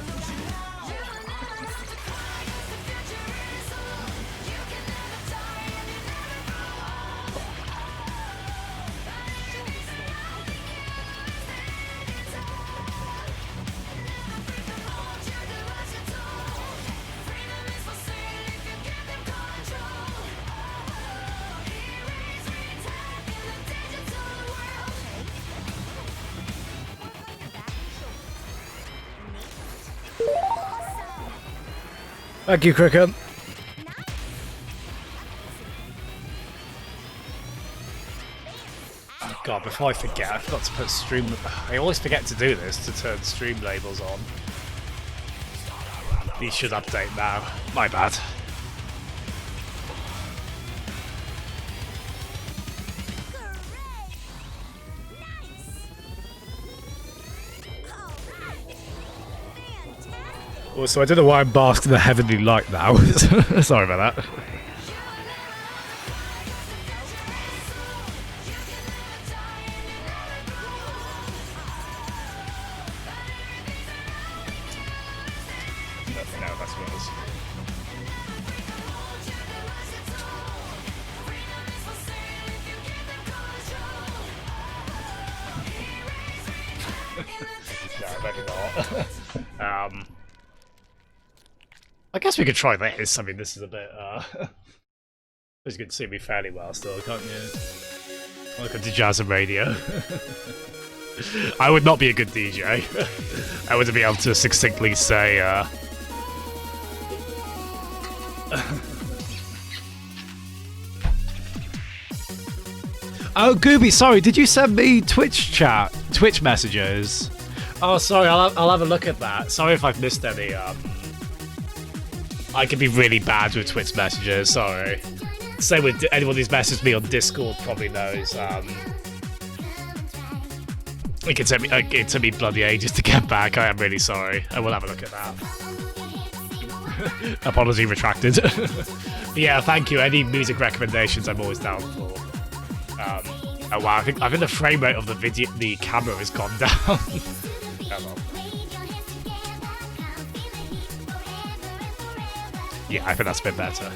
Thank you, Cricket. Oh god, before I forget, I forgot to put stream... I always forget to do this, to turn stream labels on. These should update now. My bad. Also, I don't know why I'm basked in the heavenly light now. Sorry about that. No, that's what it is. No, maybe not. I guess we could try this. I mean, this is a bit, you can see me fairly well still, can't you? Welcome to Jazz and Radio. I would not be a good DJ. I wouldn't be able to succinctly say, Oh, Gooby, sorry, did you send me Twitch messages? Oh, sorry, I'll have a look at that. Sorry if I've missed any, I can be really bad with Twitch messages, sorry. Same with anyone who's messaged me on Discord probably knows. It took me bloody ages to get back. I am really sorry. I will have a look at that. Apology retracted. But yeah, thank you. Any music recommendations I'm always down for. Oh wow, I think the frame rate of the camera has gone down. Come on. Yeah, I think that's a bit better.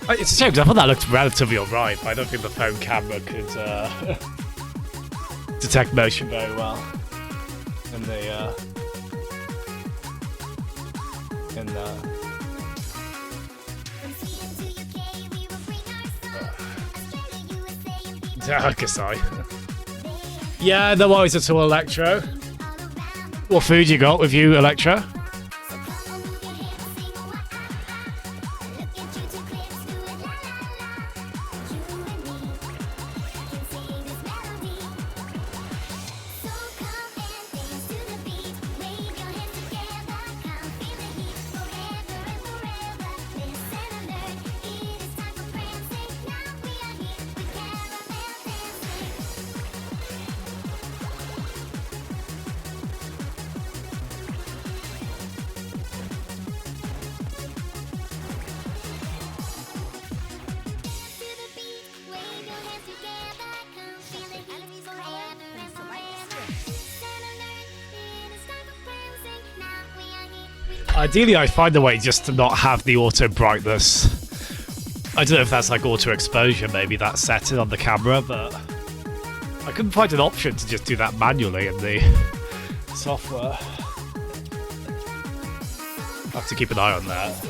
It's a shame because I thought that looked relatively alright, but I don't think the phone camera could detect motion very well. And Kasai. Yeah, no worries at all, Electro. What food you got with you, Electro? Ideally, I find a way just to not have the auto brightness. I don't know if that's like auto exposure, maybe that's setting on the camera, but I couldn't find an option to just do that manually in the software. I have to keep an eye on that.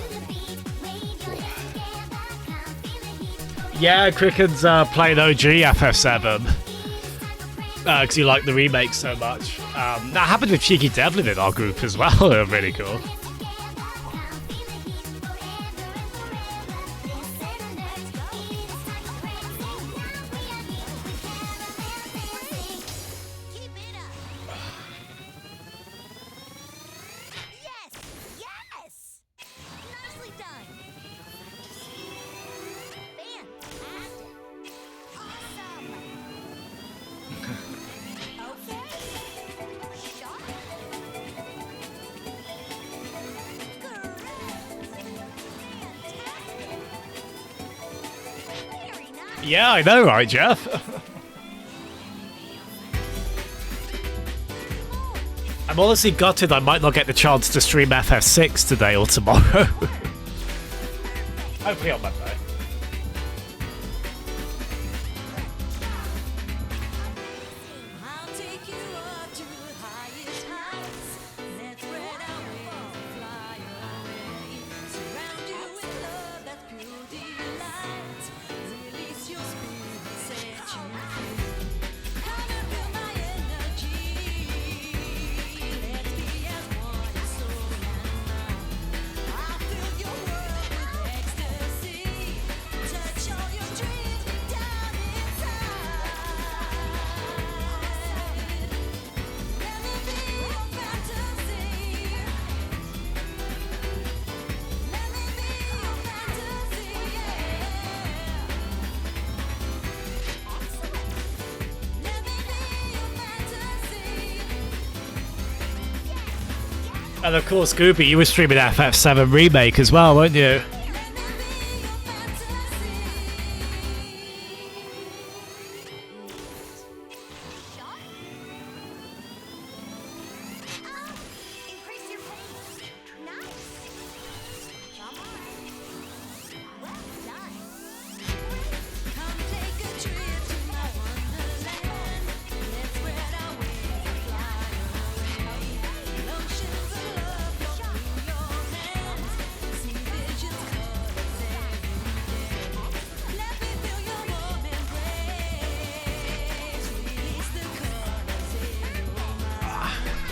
Yeah, Cricken's playing OG FF7 because you like the remake so much. That happened with Cheeky Devlin in our group as well. They're really cool. Yeah, I know, right, Jeff? I'm honestly gutted I might not get the chance to stream FF6 today or tomorrow. Hopefully on Monday. I'll take you up to the highest heights. Let's spread our wings and fly away. Surround you with love that's pure delight. Release your spirit, set you free. Come and feel my energy. Let's be as one in soul and mind. I'll fill your world with ecstasy. Touch all your dreams deep down inside. Let me be your fantasy. Let me be your fantasy, yeah. Let me be your fantasy. And of course, Gooby, you were streaming FF7 Remake as well, weren't you? Let me be your fantasy. Increase your pace. Nice. Come on. Well done. Come take a trip to my wonderland. Let's spread our wings and fly away. Oceans of love flow through your hands. See visions, colors every day. Let me feel your warm embrace. Release the colors in your mind.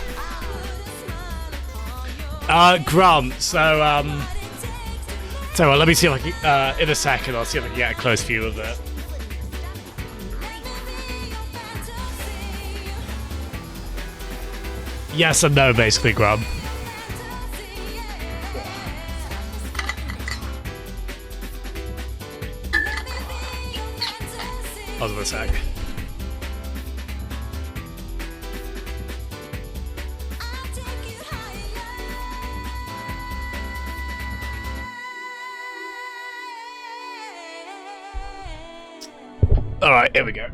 I'll put a smile upon your Grant, so, what it takes to so let me see if I can, in a second, I'll see if I can get a close view of it. let me be your fantasy. Yes and no, basically, Grant. Hold on a sec. Alright, here we go.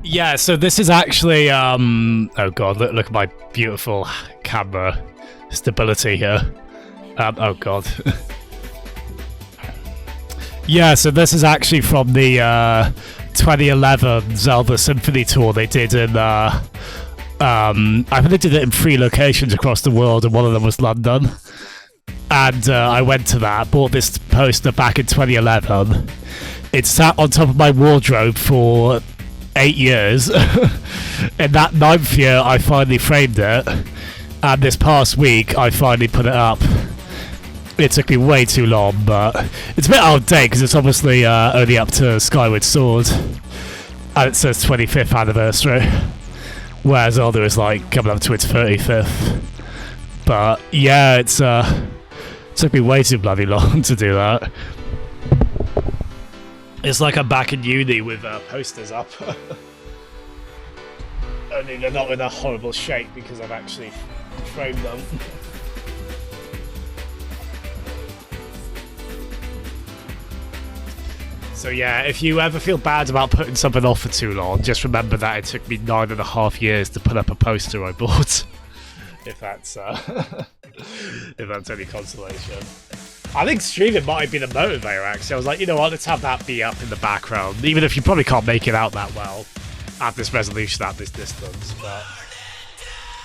Yeah, so this is actually, oh god, look at my beautiful camera stability here. Oh god. Yeah, so this is actually from the 2011 Zelda Symphony Tour they did in, I think they did it in 3 locations across the world, and one of them was London. And I went to that, bought this poster back in 2011. It sat on top of my wardrobe for 8 years. In that 9th year, I finally framed it. And this past week, I finally put it up. It took me way too long, but it's a bit out of date because it's obviously only up to Skyward Sword. And it says 25th anniversary. Whereas Zelda is like coming up to its 35th. But yeah, it's took me way too bloody long to do that. It's like I'm back in uni with posters up. Only they're not in a horrible shape because I've actually framed them. So yeah, if you ever feel bad about putting something off for too long, just remember that it took me 9.5 years to put up a poster I bought. If that's if that's any consolation. I think streaming might have been a motivator actually. I was like, you know what, let's have that be up in the background. Even if you probably can't make it out that well at this resolution, at this distance, but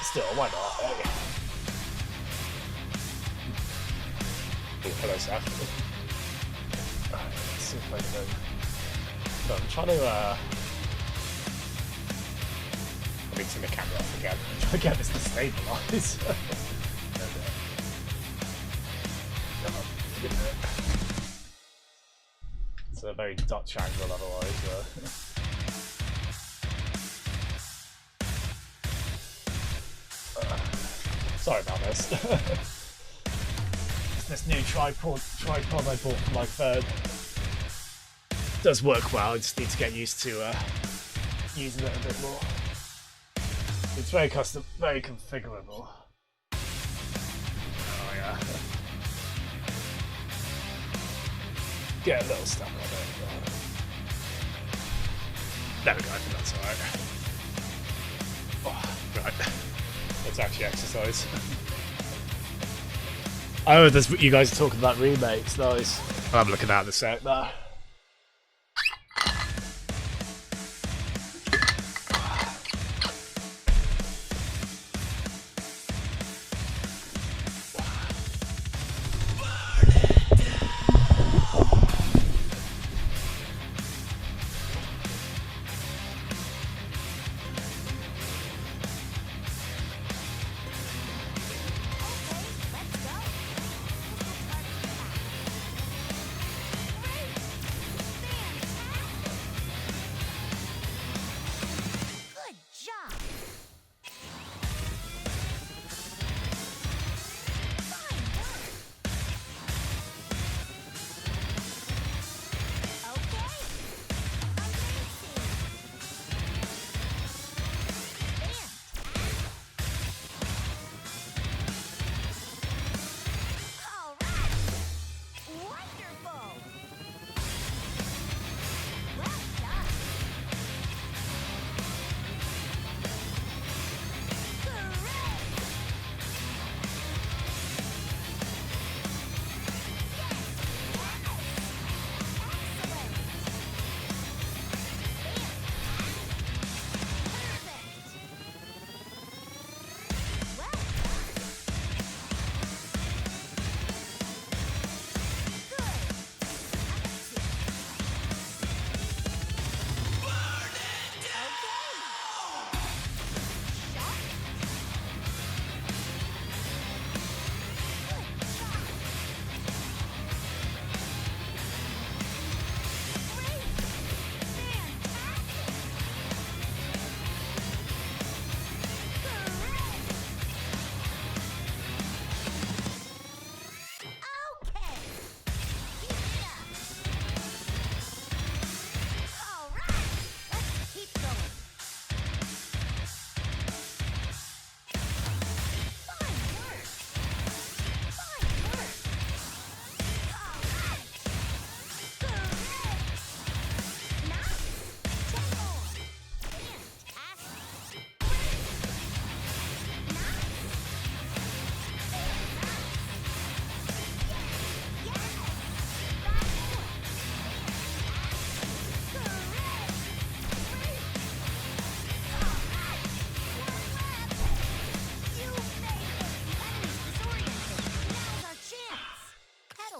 still, why not? Hey. Oh, hello, Seth. Alright, let's see if I can... No, I'm trying to, let me turn the camera off again. I'm trying to get this to stabilise. There we go. Come on, get it. It's a very Dutch angle otherwise, sorry about this. It's this new tripod I bought for my phone. It does work well, I just need to get used to using it a bit more. It's very custom, very configurable. Oh yeah. Get a little stuck on it. There we go, I think that's alright. Oh, right. Let's actually exercise. Oh, you guys are talking about remakes, nice. I'm looking at the set there. Good job. Fine work. Okay. Amazing. All right. Wonderful. Well done.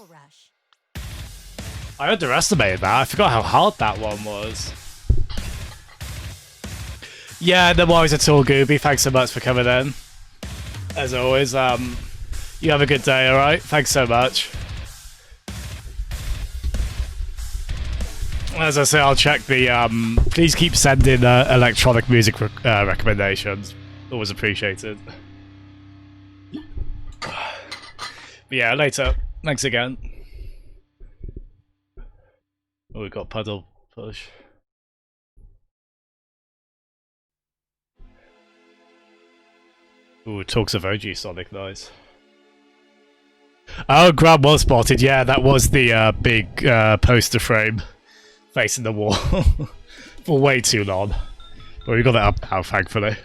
Rush. I underestimated that. I forgot how hard that one was. Yeah, no worries at all, Gooby. Thanks so much for coming in. As always, you have a good day, alright? Thanks so much. As I say, I'll check the, please keep sending electronic music recommendations. Always appreciated. But yeah, later. Thanks again. Oh, we got Puddle Push. Ooh, talks of OG Sonic, nice. Oh, Grab was spotted. Yeah, that was the big poster frame facing the wall for way too long. But we got it up now, thankfully.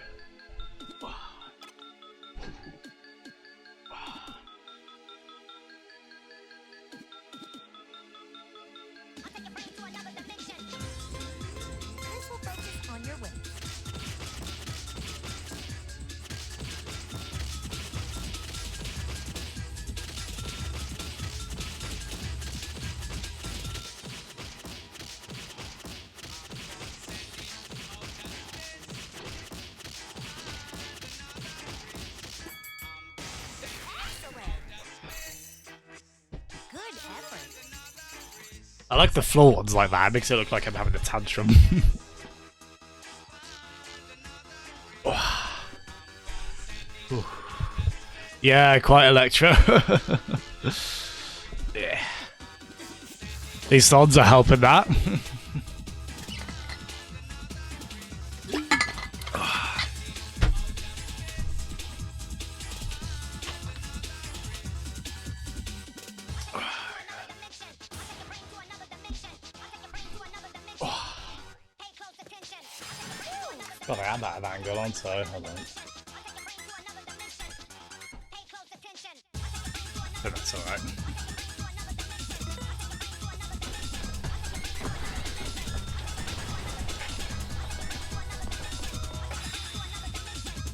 I like the floor ones like that. It makes it look like I'm having a tantrum. Yeah, quite electro. Yeah. These songs are helping that. thought I had that at angle on, so hold on. But that's alright.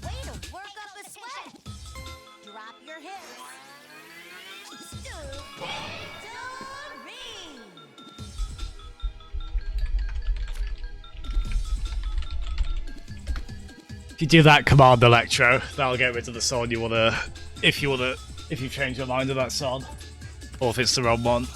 Way to work up a sweat. Drop your hips. If you do that command electro, that'll get rid of the song you wanna, if you change your mind to that song, or if it's the wrong one.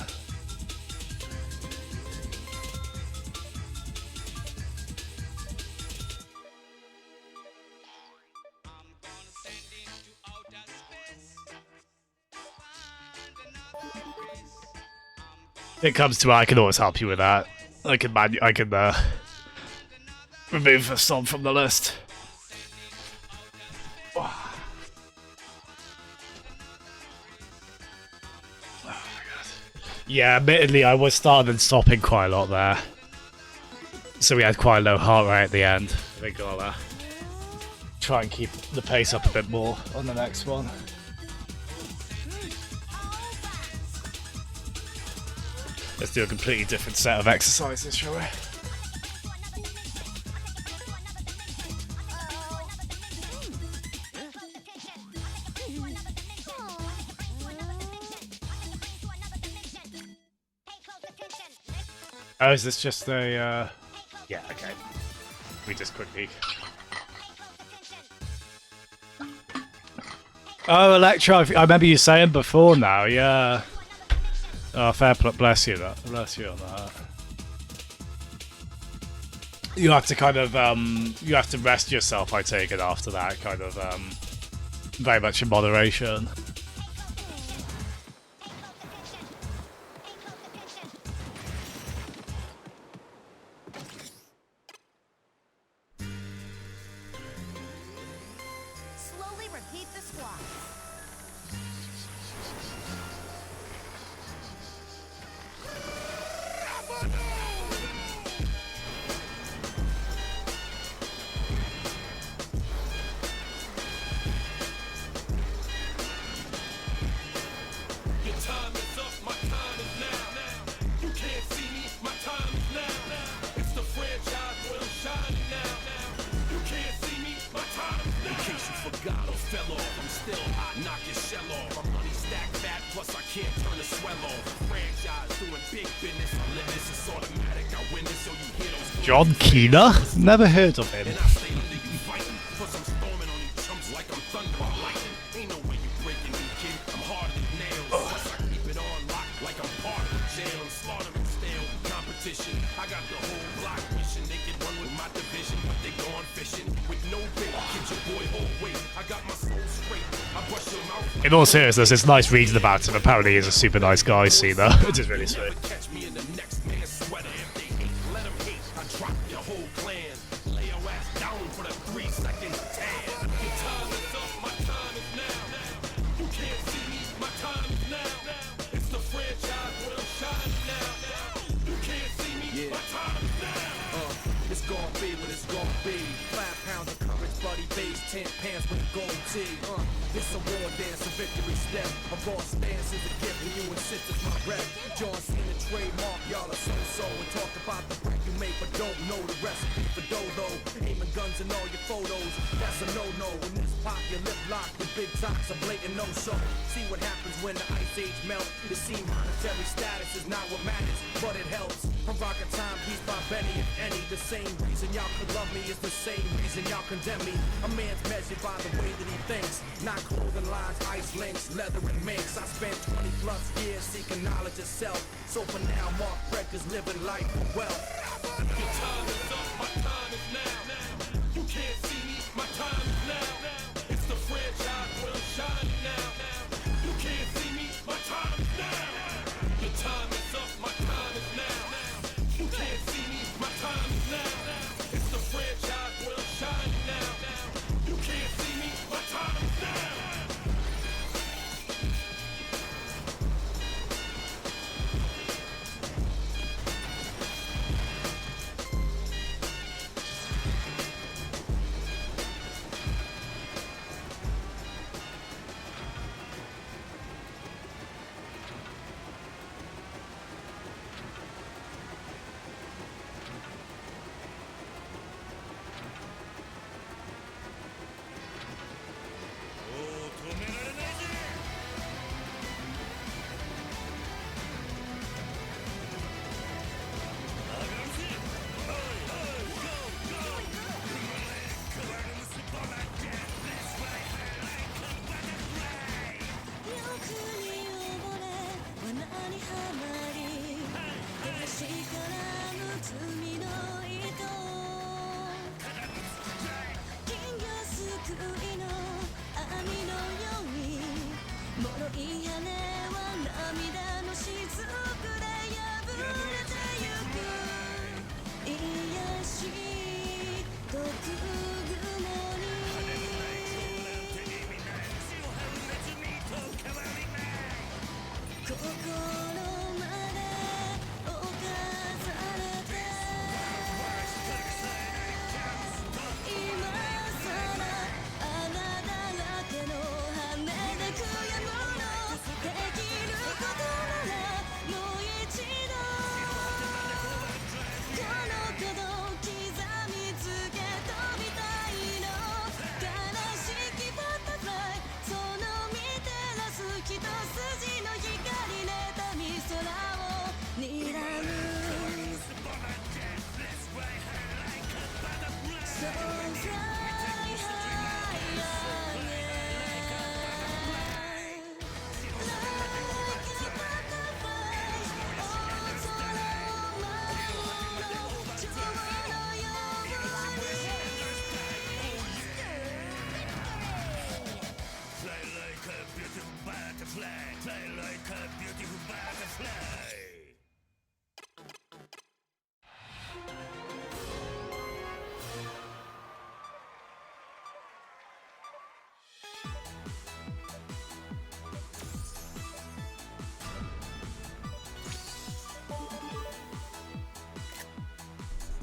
If it comes to it, I can always help you with that. I can remove a song from the list. Yeah, admittedly, I was starting and stopping quite a lot there. So we had quite a low heart rate at the end. I think I'll try and keep the pace up a bit more on the next one. Let's do a completely different set of exercises, shall we? Oh, is this just a, yeah, okay. We just quickly... Oh, Electro, I remember you saying before now, yeah. Oh, fair play, bless you on that. You have to kind of, you have to rest yourself, I take it, after that, kind of, very much in moderation. Slowly repeat the squat. Your time is up, my time is now. You can't see me, my time is now. It's the franchise where I'm shining now. You can't see me, my time is now. In case you forgot or fell off, I'm still hot, knock your shell off. My money stacked fat, plus I can't turn the swell off. Franchise doing big business, I live this, it's automatic. I win this, so you hear those. John Keener? Never heard of him. And I stay under you fighting, plus I'm storming on you chumps like I'm thunder or lightning. Ain't no way you breaking me, kid. I'm harder than nails. Plus I keep it on lock like I'm part of the jail. I'm slaughtering stale competition. I got the whole block wishing they could run with my division, but they gone fishing with no bait. Get your boy whole weight. I got my soul straight. I brush your mouth. In all seriousness, it's nice reading about him. Apparently he's a super nice guy, Cena. Which is really sweet. Catch me in the next man's sweater. If they hate, let them hate. I drop your whole clan. Lay your ass down for the 3 seconds tan. Your time is up, my time is now. You can't see me, my time is now. It's the franchise where I'm shining now. You can't see me, my time is now. It's gonna be what it's gonna be. 5 pounds of courage, buddy base, 10 pants with a gold tee. It's a war dance, a victory step. A raw stance is a gift, and you insist it's my rep. John Cena trademark, y'all are so and talk about the break you make, but don't know the recipe for dodo. Aiming guns in all your photos, that's a no-no. When this pop, your lip lock with big talks, a blatant no-so. See what happens when the ice age melts. It seems monetary status is not what matters, but it helps. From Rocket Time, peace by Benny, if any. The same reason y'all could love me is the same reason y'all condemn me. A man's measured by the way that he thinks, not clothing lines, ice links, leather and minks. I spent 20 plus years seeking knowledge of self. So for now, Mark Breck is living life for wealth. Your time is up, my time is now. You can't see me, my time is now. It's the franchise where I'm shining now. You can't see me, my time is now. Your time is up, my time is now. You can't see me, my time is now. It's the franchise where I'm shining now. You can't see me, my time is now.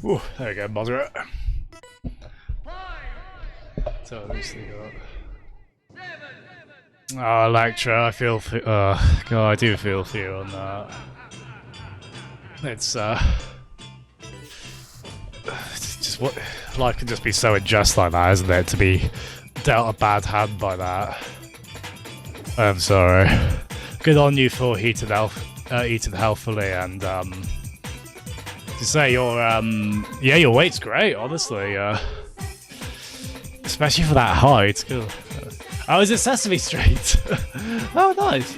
Ooh, there we go, moderate. So obviously got. Oh, Electra, I feel. God, I do feel for you on that. It's just what life can just be so unjust like that, isn't it? To be dealt a bad hand by that. I'm sorry. Good on you for eating healthfully, and to say your weight's great, honestly. Especially for that height. It's cool. Oh, is it Sesame Street? Oh, nice.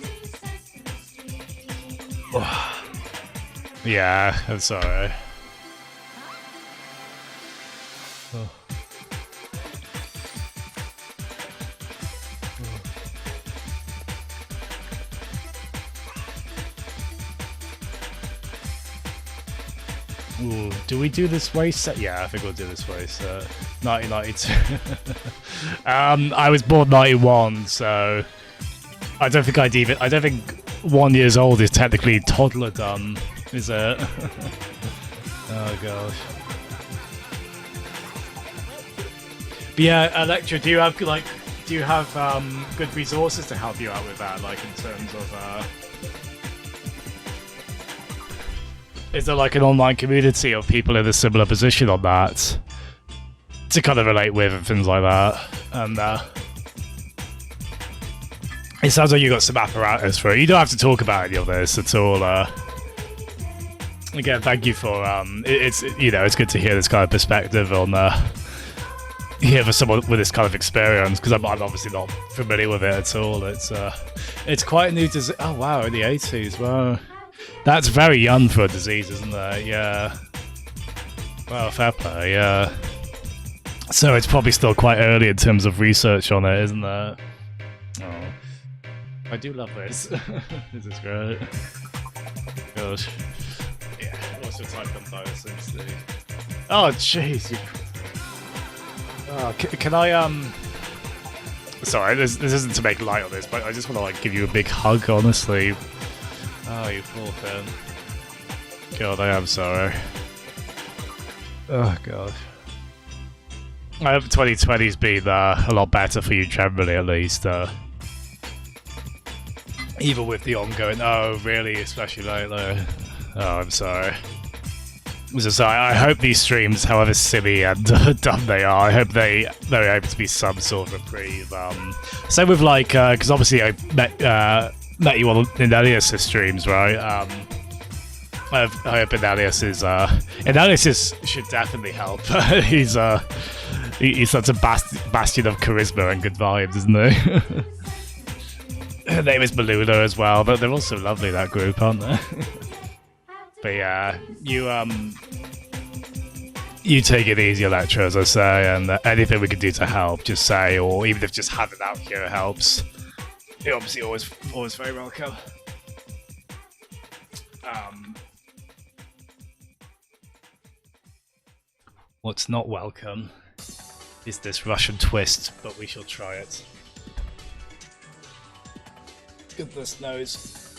Yeah, I'm sorry. Oh. Ooh, do we do this race set? Yeah, I think we'll do this race set. 1992. I was born 91, so I don't think 1 year old is technically toddlerdom, is it? Oh gosh. But yeah, Electra, do you have good resources to help you out with that, like in terms of is there like an online community of people in a similar position on that to kind of relate with and things like that? And it sounds like you got some apparatus for it. You don't have to talk about any of this at all. Again, thank you for it's good to hear this kind of perspective on for someone with this kind of experience, because I'm obviously not familiar with it at all. It's quite a new disease. Oh wow, in the 80s. Wow. That's very young for a disease, isn't it? Yeah. Well, fair play, yeah. So it's probably still quite early in terms of research on it, isn't it? Oh. I do love this. This is great. Gosh. Yeah, what's your type on Biosync? Oh, jeez. Oh, can I, Sorry, this isn't to make light of this, but I just want to, like, give you a big hug, honestly. Oh, you poor thing. God, I am sorry. Oh, God. I hope 2020's been a lot better for you generally, at least. Even with the ongoing... Oh, really? Especially lately? Oh, I'm sorry. So I hope these streams, however silly and dumb they are, I hope they're able to be some sort of reprieve. Same with, like... Because obviously I met you on in Elias's streams, right? I hope Elias should definitely help. He's such a bastion of charisma and good vibes, isn't he? Her name is Malula as well, but they're also lovely, that group, aren't they? But yeah, you take it easy, Electra, as I say, and anything we can do to help, just say, or even if just having out here helps. You're obviously always very welcome. What's not welcome is this Russian twist, but we shall try it. Goodness knows,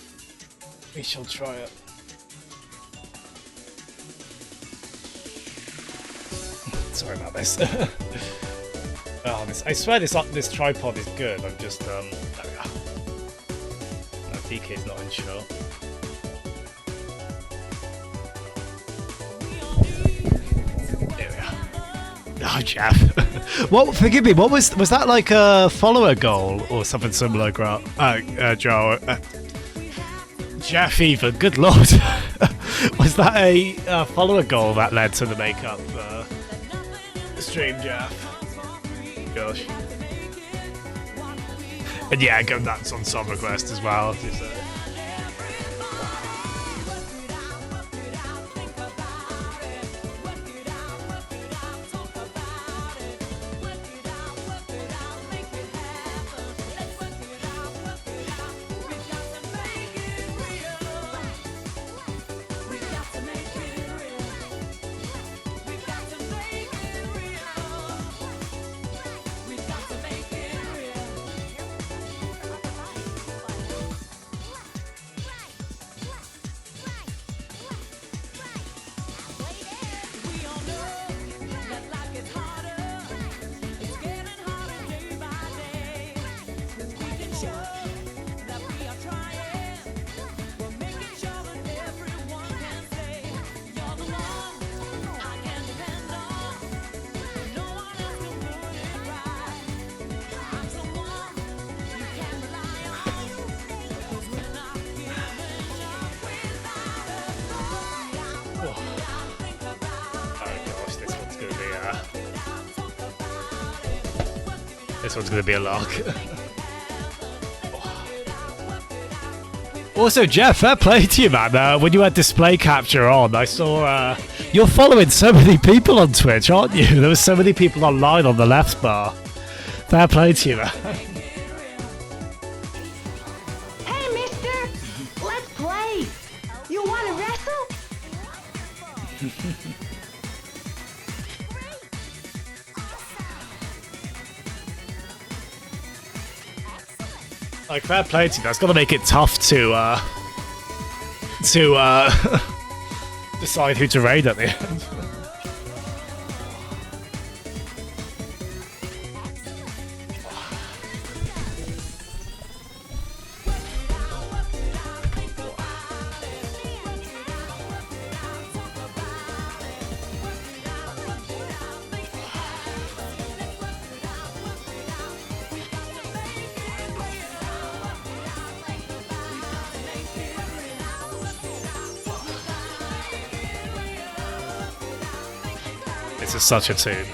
we shall try it. Sorry about this. Oh, I swear this tripod is good. I'm just there we are. No, DK's not in shot. There we are. Oh, Jeff. What? Forgive me. What was that like a follower goal or something similar, Joe? Jeff, even. Good lord. Was that a follower goal that led to the makeup stream, Jeff? Gosh. And yeah, go nuts on Song Request as well. that we are trying. We're making sure that everyone can say you're the one I can depend on. No one else can put it right. I'm someone you can rely on. 'Cause we're not giving up without a thought. Think about Oh gosh, this one's gonna be this one's gonna be a lark. Also, Jeff, fair play to you, man. When you had display capture on, I saw you're following so many people on Twitch, aren't you? There were so many people online on the left bar. Fair play to you, man. Hey, mister! Let's play! You wanna wrestle? Like, fair play to you. That's gotta make it tough to decide who to raid at the end. This is such a tune.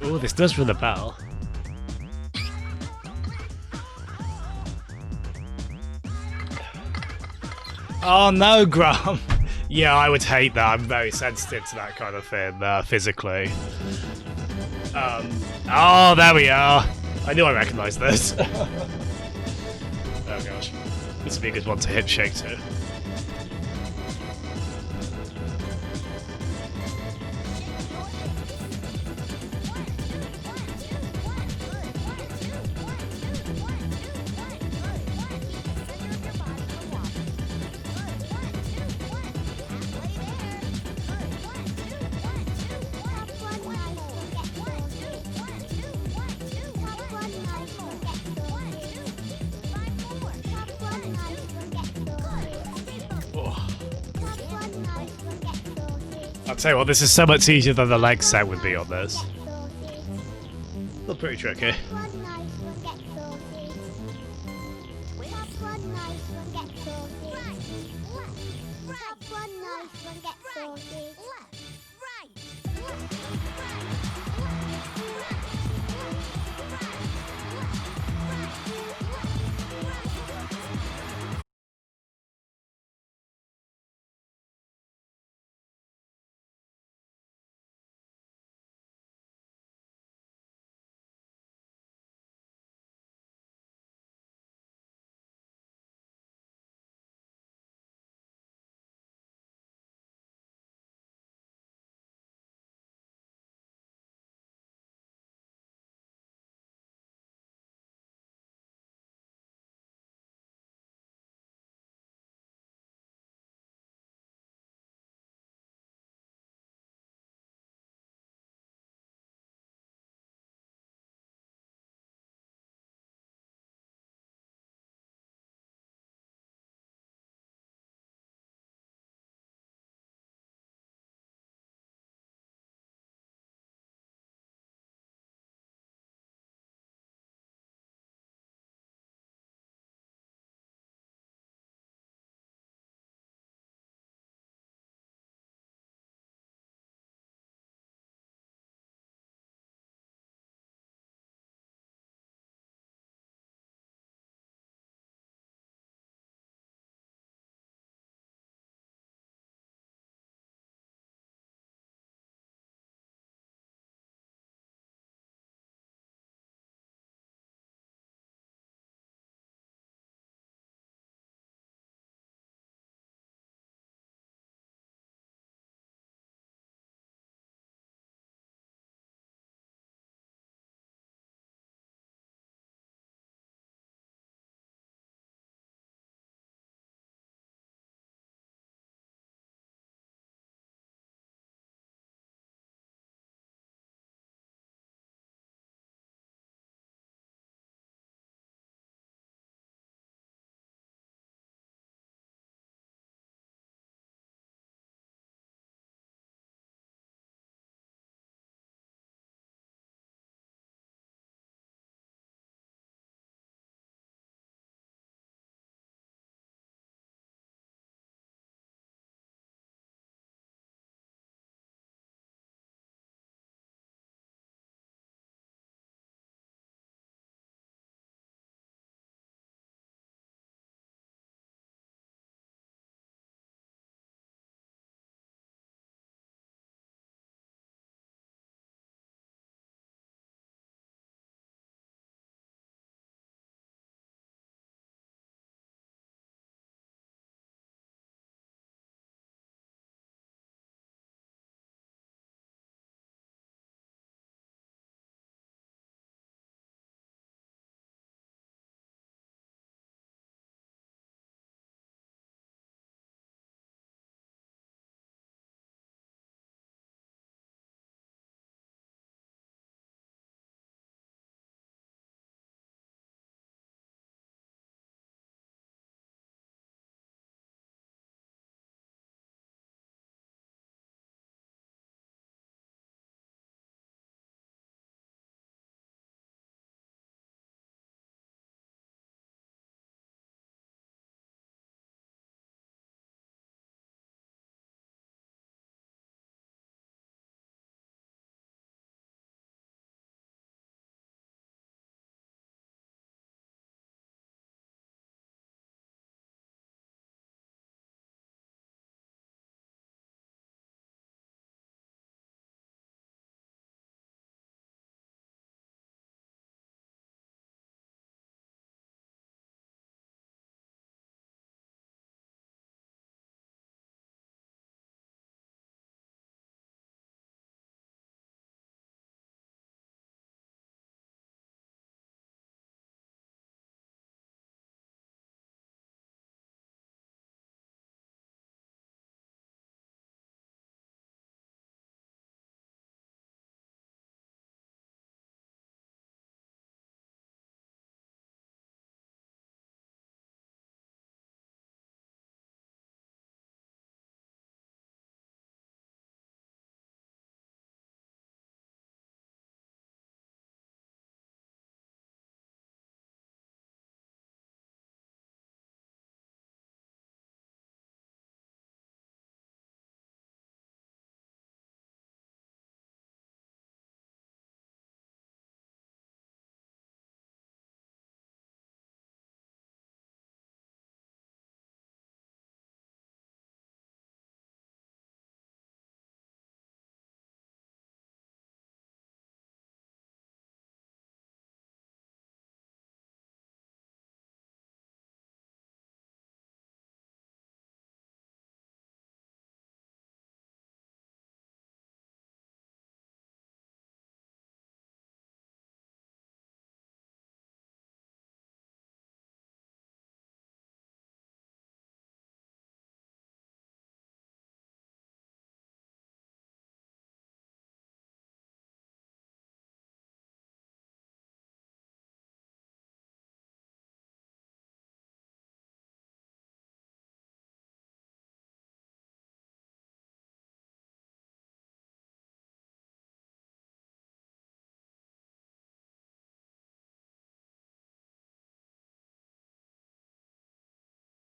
Oh, this does ring a bell. Oh no, Graham. Yeah, I would hate that. I'm very sensitive to that kind of thing, physically. Oh, there we are. I knew I recognised this. Oh gosh. This would be a good one to hip shake to. I'll tell you what, this is so much easier than the leg set would be on this. Still pretty tricky.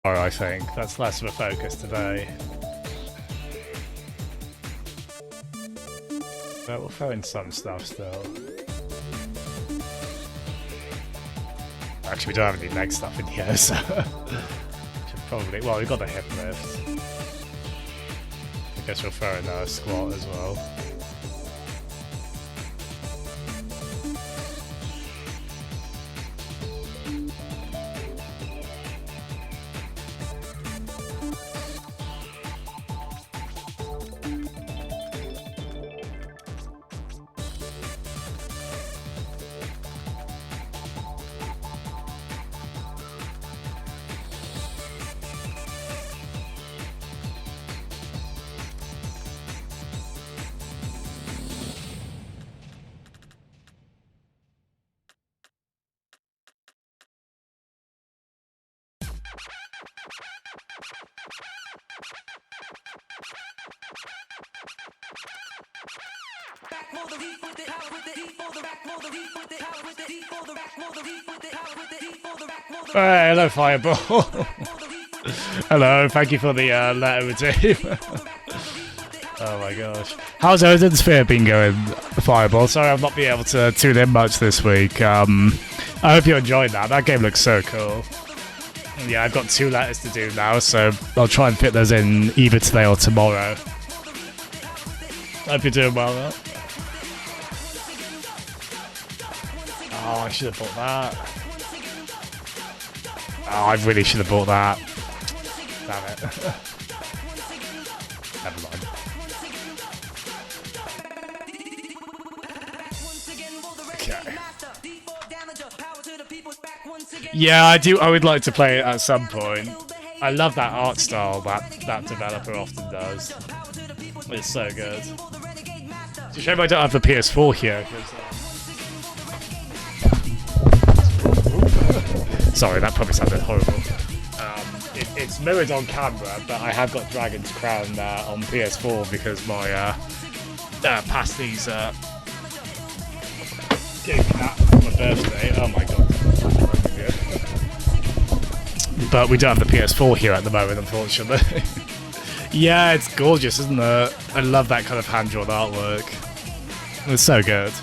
Or I think that's less of a focus today. But we'll throw in some stuff still. Actually, we don't have any leg stuff in here, so should probably. Well, we've got the hip lift. I guess we'll throw in a squat as well. Hey, hello, Fireball. Hello, thank you for the letter, team. Oh my gosh. How's Odin's Sphere been going, Fireball? Sorry I've not been able to tune in much this week. I hope you enjoyed that. That game looks so cool. And yeah, I've got 2 letters to do now, so I'll try and fit those in either today or tomorrow. Hope you're doing well, though. Oh, I should have bought that. Oh, I really should have bought that. Damn it. Never mind. Okay. Yeah, I would like to play it at some point. I love that art style that developer often does. It's so good. It's a shame I don't have the PS4 here. Sorry, that probably sounded horrible. It's mirrored on camera, but I have got Dragon's Crown on PS4 because my pasties gave me that for my birthday. Oh my god. But we don't have the PS4 here at the moment, unfortunately. Yeah, it's gorgeous, isn't it? I love that kind of hand-drawn artwork. It's so good.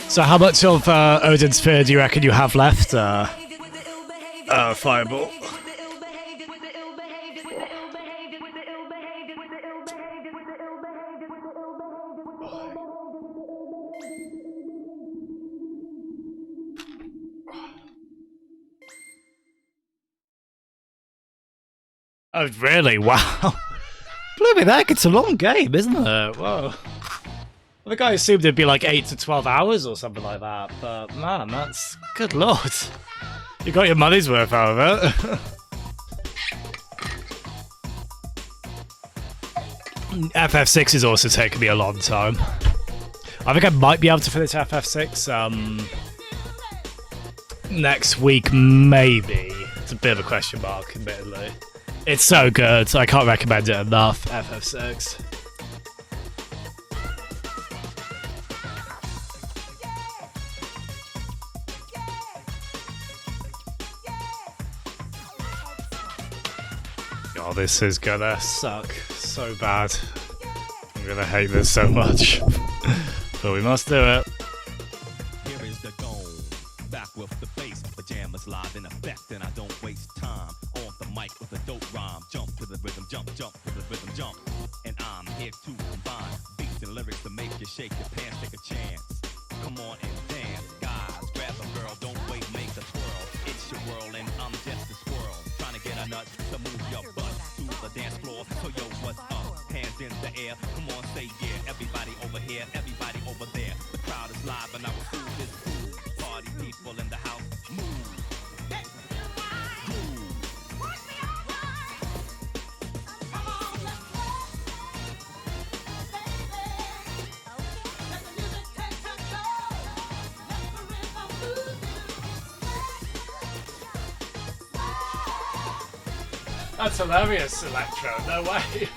So how much of Odin's Spear do you reckon you have left, Fireball? Oh, really? Wow. Blimey, that it's a long game, isn't it? Whoa. I think I assumed it'd be like 8 to 12 hours or something like that, but man, that's... Good lord. You got your money's worth out of it. FF6 is also taking me a long time. I think I might be able to finish FF6 next week, maybe. It's a bit of a question mark, admittedly. It's so good, I can't recommend it enough, FF6. Oh, this is gonna suck so bad. I'm gonna hate this so much. But we must do it. Here is the dome, back with the bass, pajamas live in effect, and I don't waste time on the mic with a dope rhyme. Jump to the rhythm, jump to the rhythm, jump. And I'm here to combine beats and lyrics to make you shake your pants, take a chance. Come on and dance, guys, grab a girl, don't wait, make a twirl. It's your world and I'm just a squirrel, trying to get a nut to move your butt to the dance floor. So yo, what's up? Hands in the air, come on, say yeah. Everybody over here, everybody over there. The crowd is live and I will do this cool. Party people in the house, move. That's hilarious, Electro, no way.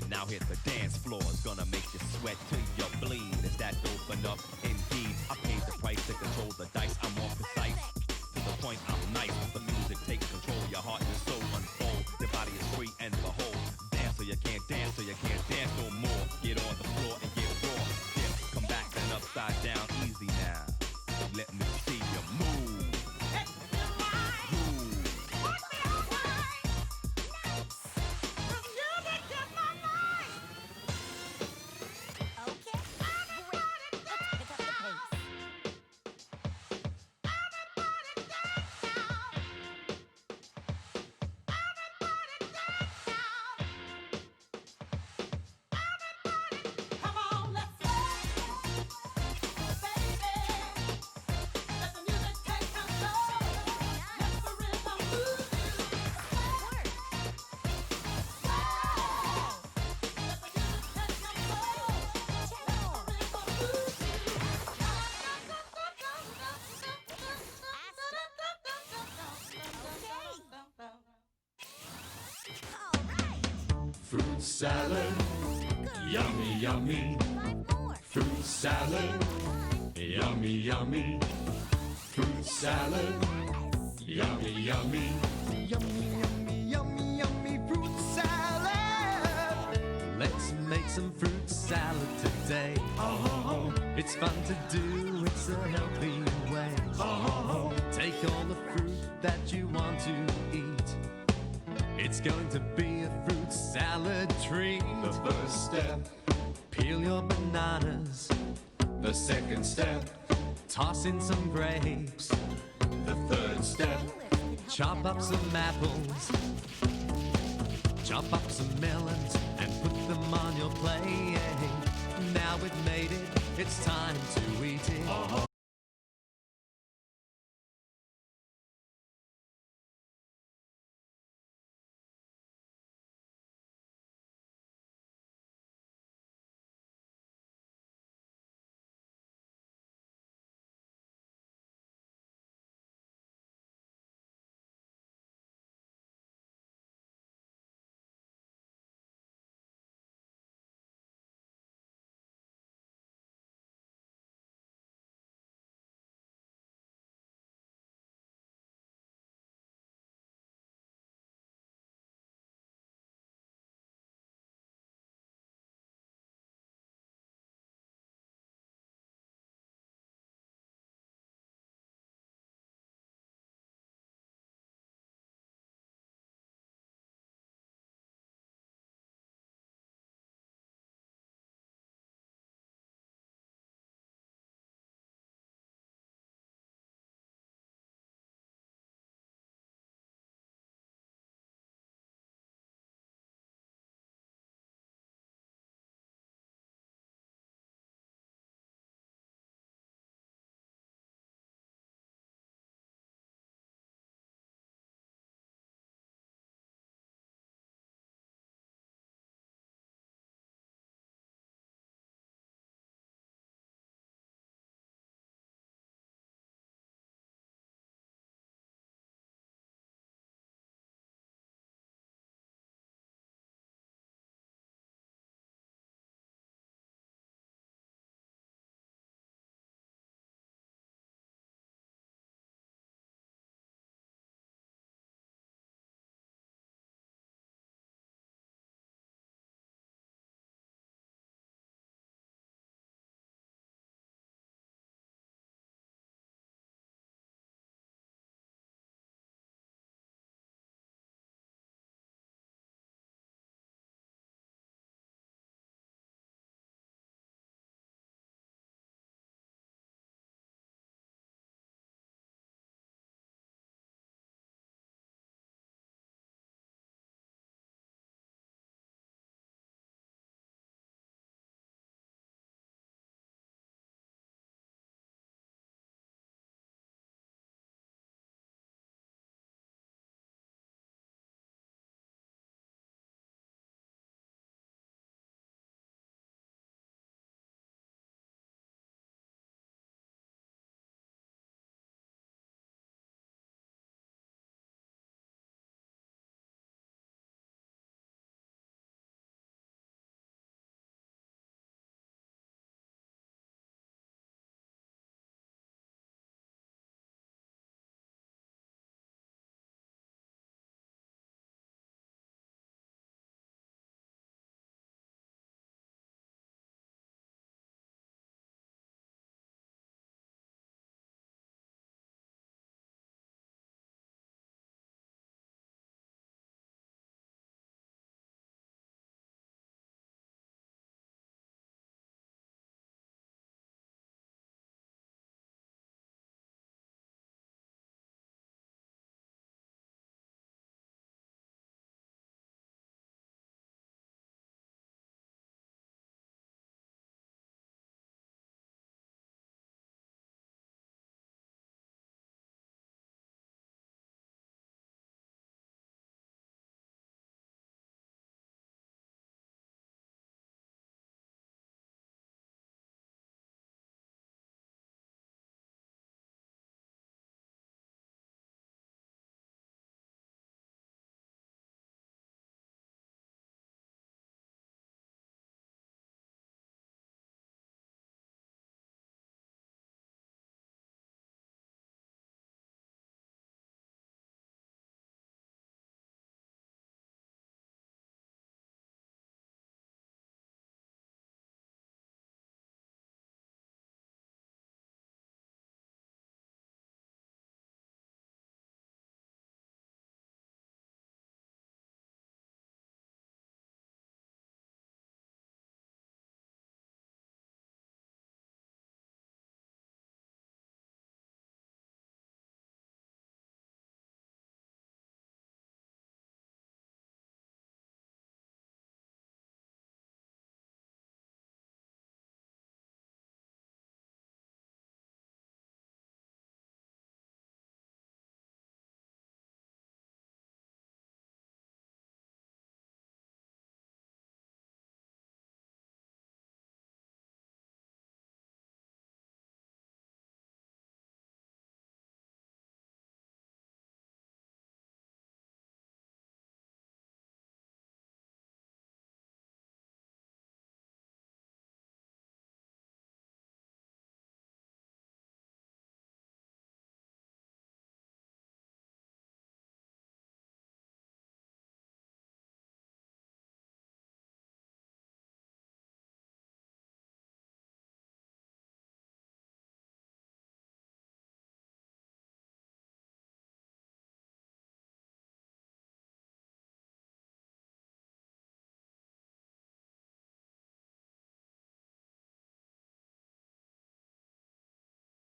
Now hit the dance floor, it's gonna make you sweat till you bleed. Is that open up? Indeed, I paid the price to control the dice. I'm more precise, to the point I'm nice. The music takes control, your heart and soul unfold. Your body is free and behold. Dance so you can't dance, so you can't dance no more. Get on the floor and get raw. Dip, come back and upside down, easy now. Let me see you move. Fruit salad, yummy, yummy. Fruit salad, yummy, yummy. Fruit salad, yummy, yummy. Yummy, yummy, yummy, yummy fruit salad. Let's make some fruit salad today. Oh, it's fun to do, it's a healthy way. Oh, take all the fruit that you want to eat. It's going to be a fruit salad treat. The first step, peel your bananas. The second step, toss in some grapes. The third step, chop up some apples. Chop up some melons and put them on your plate. Now we've made it, it's time to eat it.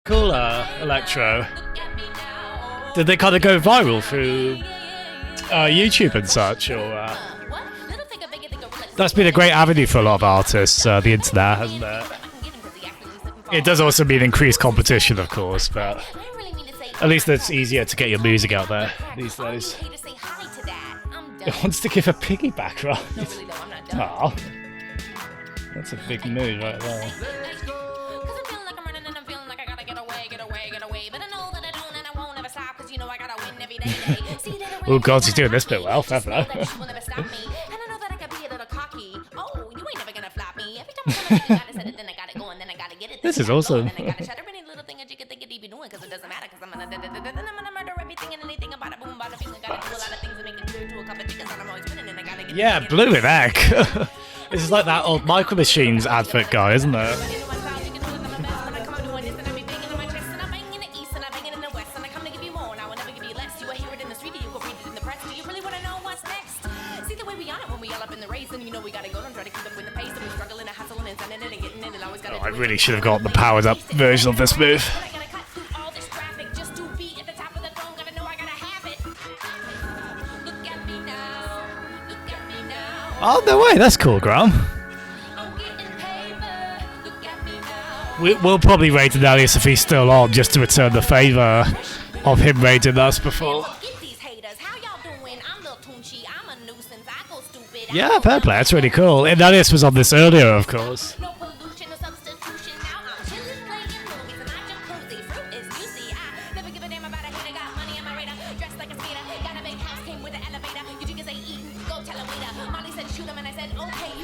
Cool, Electro. Did they kind of go viral through YouTube and such, or that's been a great avenue for a lot of artists, the internet, hasn't it? It does also mean increased competition, of course, but at least it's easier to get your music out there these days. It wants to give a piggyback ride. Aw. That's a big move right there. Oh god, he's doing this bit well, fair play. This is awesome. Yeah, blooming heck. This is like that old Micro Machines advert guy, isn't it? Oh, I really should have got the powered up version of this move. Oh, no way, that's cool, Graham. We'll probably raid Darius if he's still on, just to return the favour of him raiding us before. Yeah, fair play, that's really cool. And Darius was on this earlier, of course.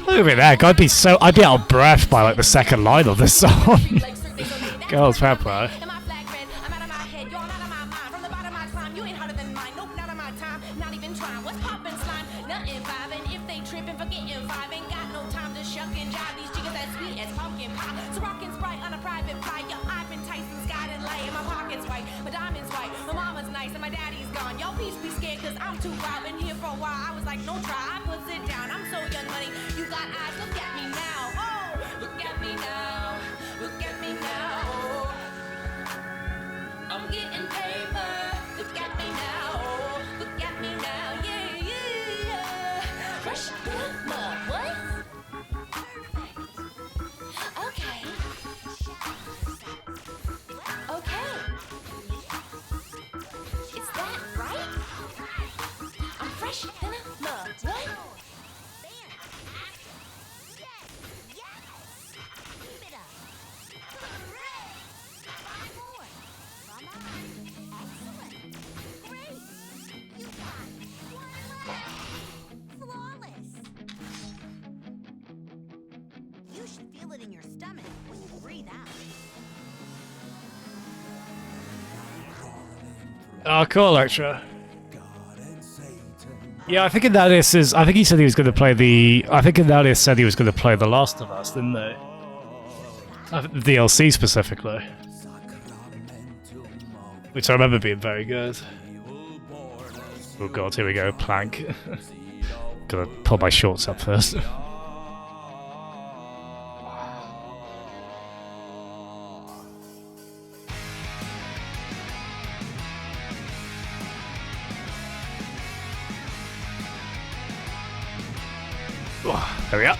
Look at that, I'd be out of breath by like the second line of this song. Girls, fair play. Oh, cool, Electra. Yeah, I think Inarius is. I think he said he was going to play the. I think Inarius said he was going to play The Last of Us, didn't they? The DLC specifically, which I remember being very good. Oh god, here we go, plank. Gotta pull my shorts up first. There we are.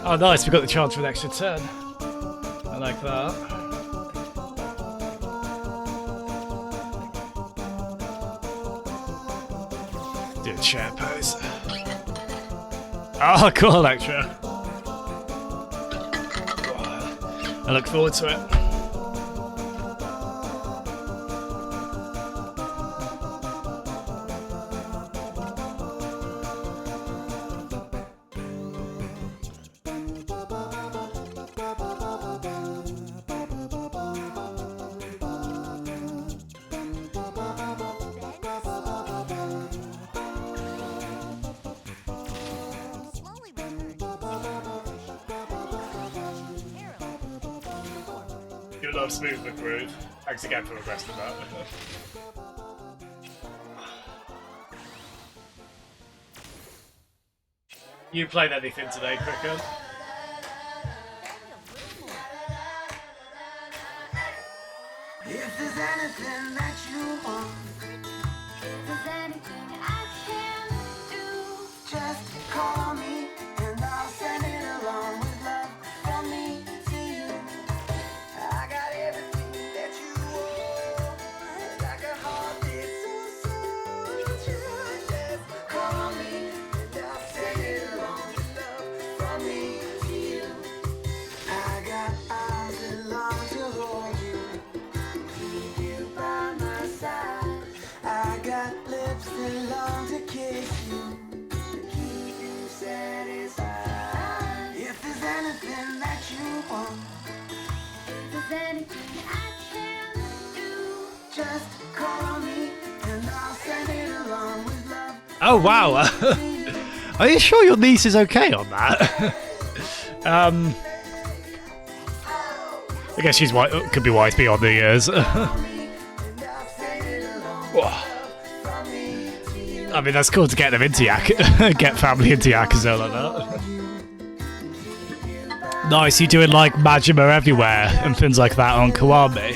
Oh, nice. We got the chance for an extra turn. I like that. Do a chair pose. Oh, cool, Electra. I look forward to it. You love Smooth McGroove. Thanks again for requesting that. You played anything today, Cricket? If there's anything that you want, If there's anything I can do, just call me and I'll send it along with love from me to you. I got everything that you want, like a heartbeat so soon. Just call me and I'll send it along with love from me to you. I got arms that long to hold you, keep you by my side. I got lips that long to kiss you, keep you satisfied. If there's anything that you want, if there's anything I can do, just call me and I'll send it along with love. Oh, wow. Are you sure your niece is okay on that? I guess she's white. Could be wise beyond the years. I mean, that's cool to get them into get family into Yakuza like that. Nice, you doing like Majima Everywhere and things like that on Kiwami.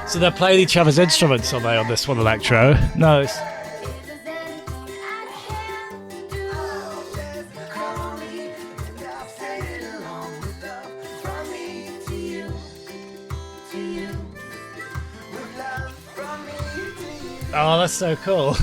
So they're playing each other's instruments, are they, on this one, Electro? Nice. if there's anything I can do, Call me and I'll send it along with love from me to you, with love from me to you. Oh, that's so cool.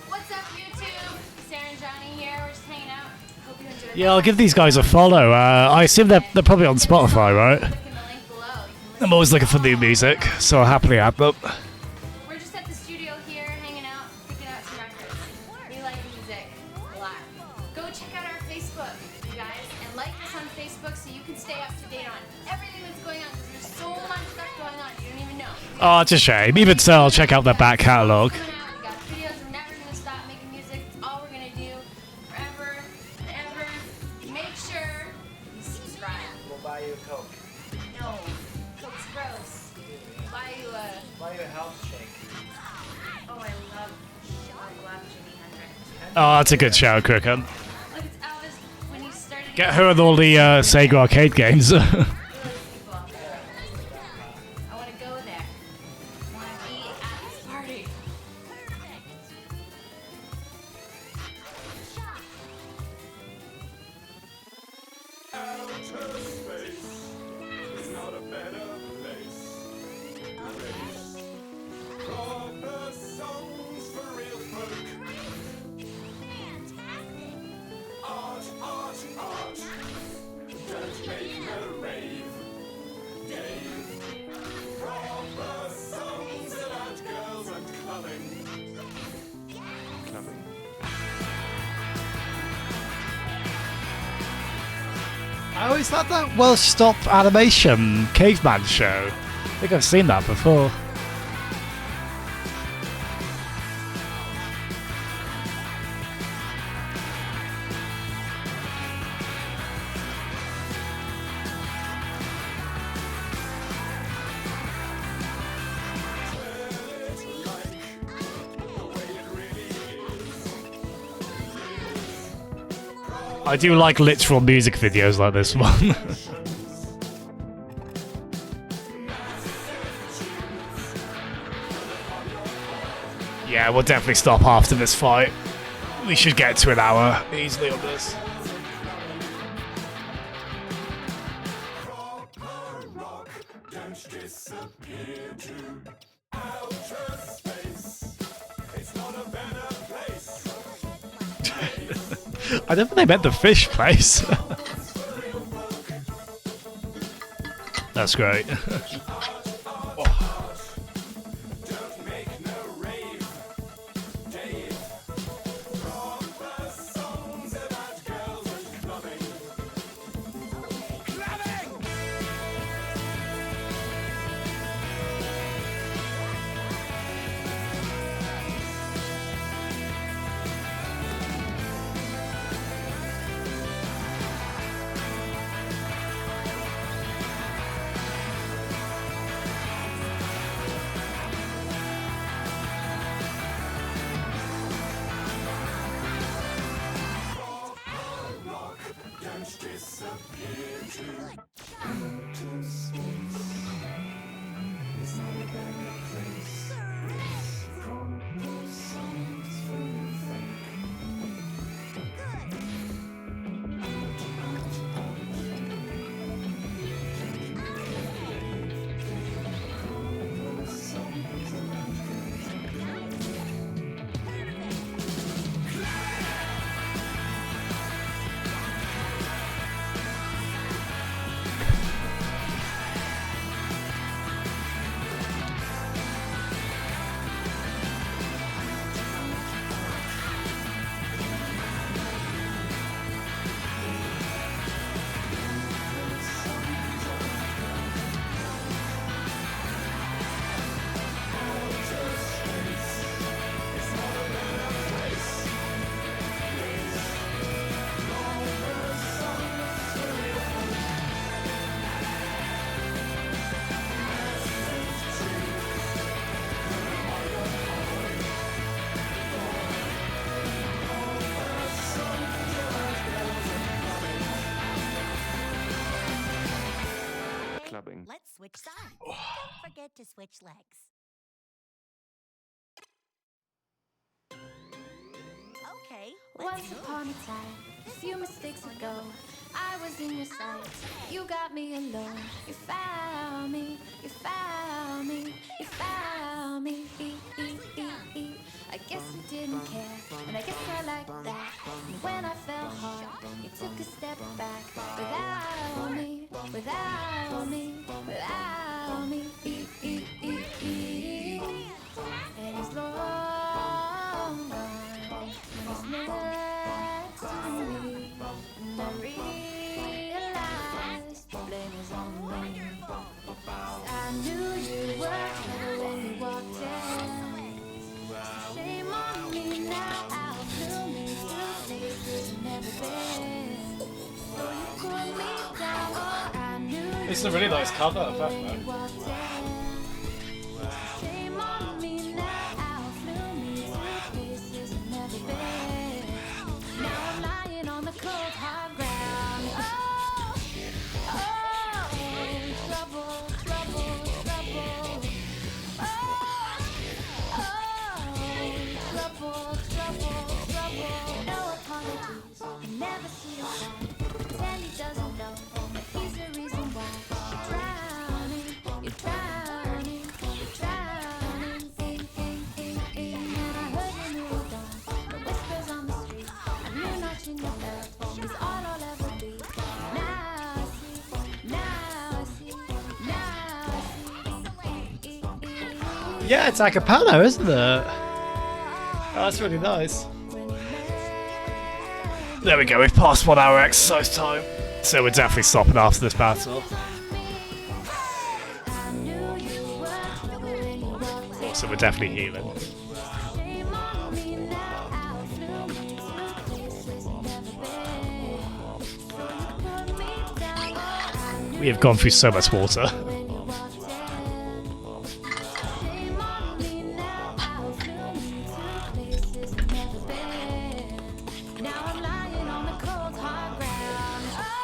What's up, YouTube? Sarah and Johnny here. We're just hanging out. Hope you enjoyed. Yeah, I'll give these guys a follow. I assume they're probably on Spotify, right? Click in the link below. You can listen. I'm always looking for new music, so I'll happily add them. We're just at the studio here, hanging out, picking out some records. We like music a lot. Go check out our Facebook, you guys, and like us on Facebook so you can stay up to date on everything that's going on. 'Cause there's so much stuff going on you don't even know. Oh, it's a shame. Even so, I'll check out their back catalogue. Coming out, we got videos. We're never gonna stop making music. It's all we're gonna do forever and ever. Make sure you subscribe. We'll buy you a Coke. No, Coke's gross. Buy you a. Buy you a health shake. Oh, I love Jimi Hendrix. Oh, that's a good shout, Cricket. Look, it's Elvis when he started. Get her with all the Sega arcade games. Really people. I want to go there. I want to be at this party. Outer space is not a better place. Proper songs for real folk. Art, art, art. Don't make no rave. Dave. Proper songs about girls and clubbing. Oh, is that Welsh Stop Animation Caveman show? I think I've seen that before. I do like literal music videos like this one. Yeah, we'll definitely stop after this fight. We should get to an hour easily on this. I don't think they meant the fish place. That's great. Let's switch sides. Don't forget to switch legs. Okay. Once upon a time, a few mistakes ago, I was in your sights. You got me alone. You found me. You found me. You found me. I guess you didn't care, and I guess I liked that. And when I fell hard, you took a step back. Without me, without me, without me. And it's long gone, and it's next to me. And I realized the blame is on me. I knew you were trouble when you walked in. Shame on me now, outflew me through places I've never been. So you put me down, oh, I knew. It's a really nice cover, fact, man. Shame on me now, outflew me through places I've never been. Now I'm lying on the cold hard ground. Oh, trouble, trouble, trouble. Trouble, trouble, trouble. No apologies, I never see him back. Pretend he doesn't know that he's the reason why. You're drowning, you're drowning, you're drowning. And I heard when you were gone, the whispers on the street. I knew notching your belt is all I'll ever be. Now I see, now I see, now I see. Yeah, it's a cappella, isn't it? Oh, that's really nice. There we go, we've passed 1 hour exercise time. So we're definitely stopping after this battle. Also, we're definitely healing. We have gone through so much water.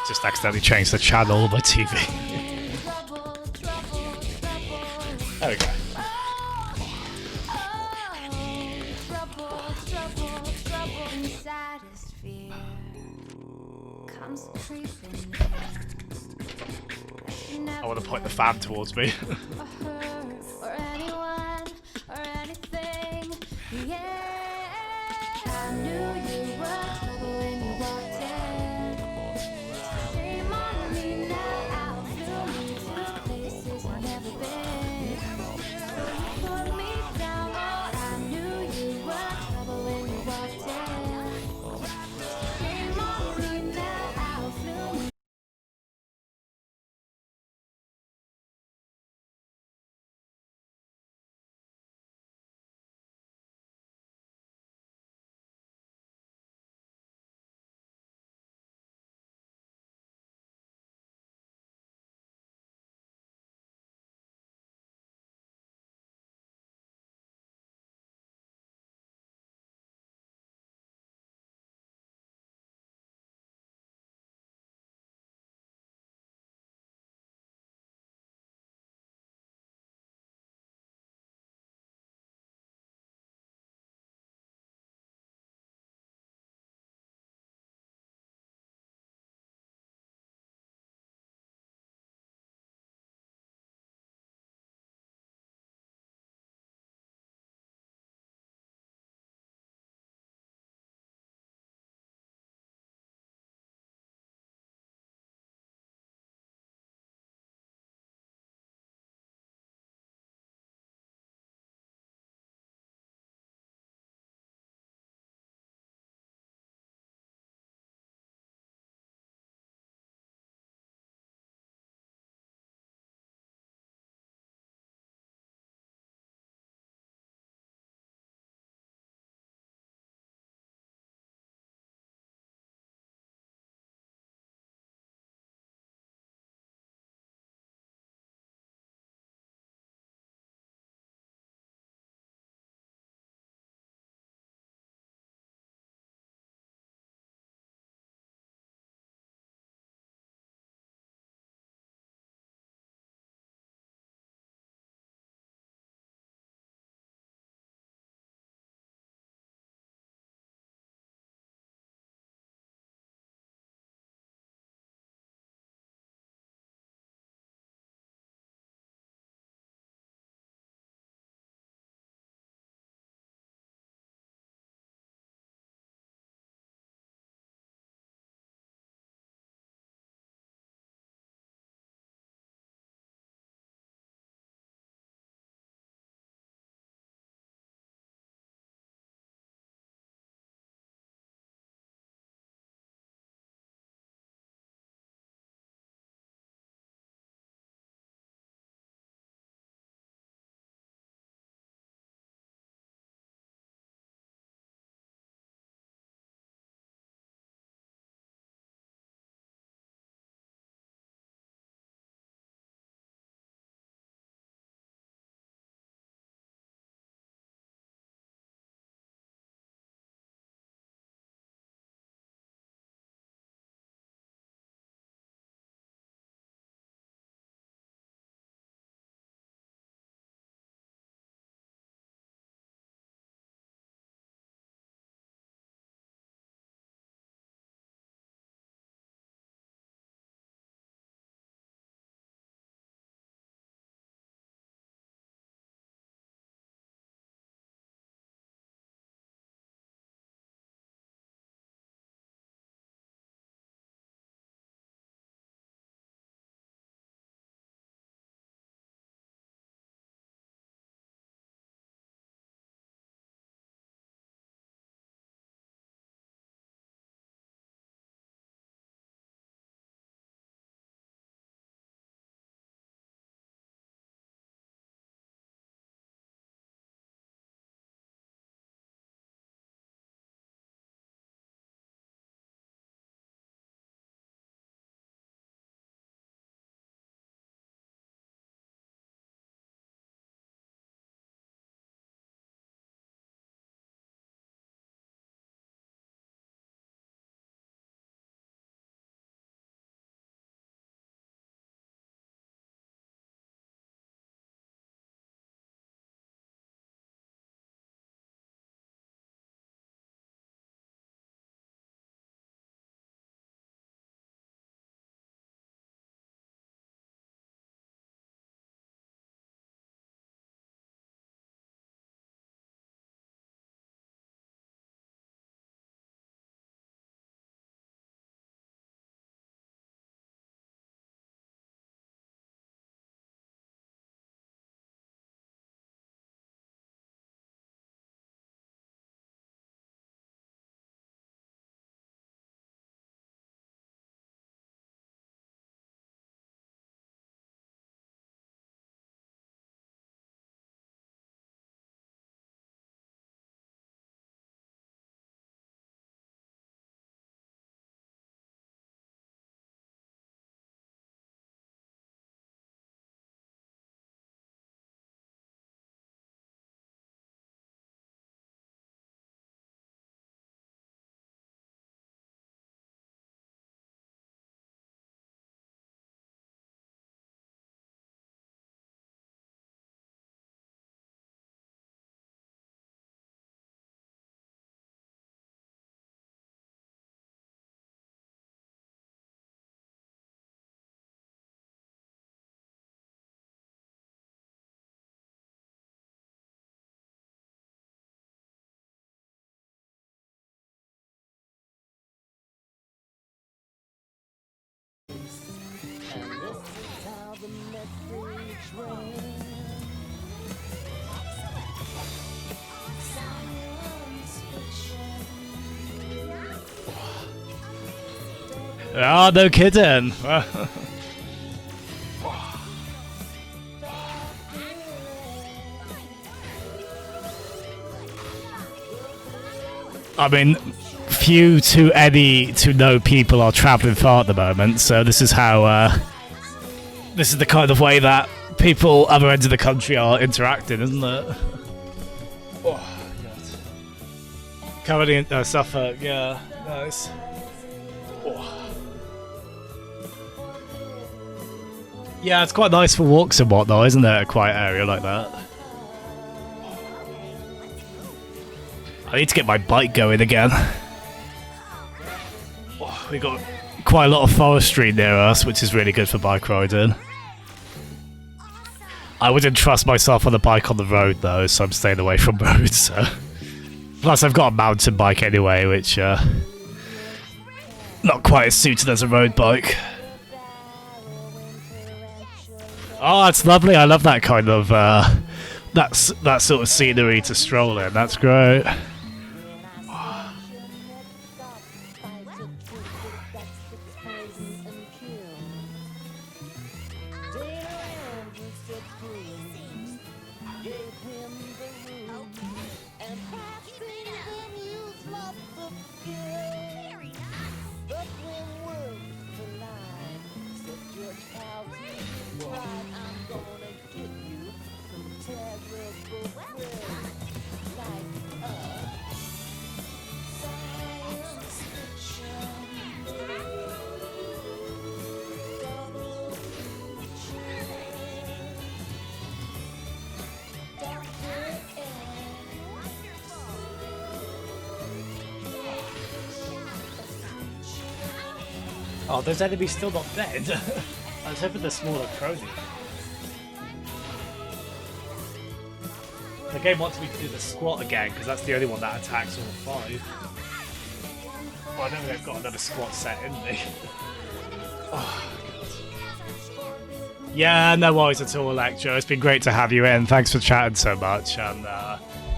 Just accidentally changed the channel on my TV. There we go. I want to point the fan towards me. or anyone or anything. Yeah, I knew you were trouble when you walked in. Shame on me now, I flew me to places I've never been. So you put me down, oh, I knew you were trouble when you walked in. Shame on me now, I flew me. Oh, no kidding. I mean, few to any to no people are travelling far at the moment, so this is how, this is the kind of way that people other ends of the country are interacting, isn't it? Oh, God. Currently in Suffolk, yeah, nice. Oh. Yeah, it's quite nice for walks and whatnot, isn't it? A quiet area like that. I need to get my bike going again. Oh, we got quite a lot of forestry near us, which is really good for bike riding. I wouldn't trust myself on a bike on the road though, so I'm staying away from roads. So. Plus, I've got a mountain bike anyway, which not quite as suited as a road bike. Oh, it's lovely. I love that kind of that sort of scenery to stroll in. That's great. Oh, those enemies still not dead. I was hoping they're smaller cronies. The game wants me to do the squat again because that's the only one that attacks all 5. Well, I know they've got another squat set in me. Oh, yeah, no worries at all, Electro. It's been great to have you in. Thanks for chatting so much and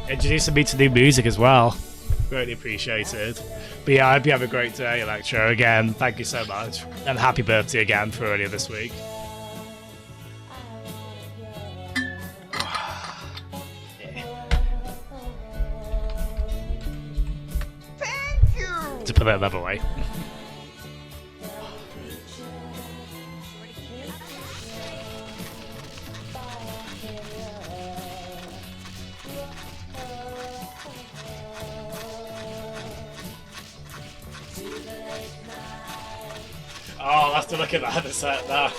introducing me to new music as well. Greatly appreciated. But yeah, I hope you have a great day, Electro. Again, thank you so much. And happy birthday again for earlier this week. Thank you! To put it another way. Oh, I'll have to look at that set now.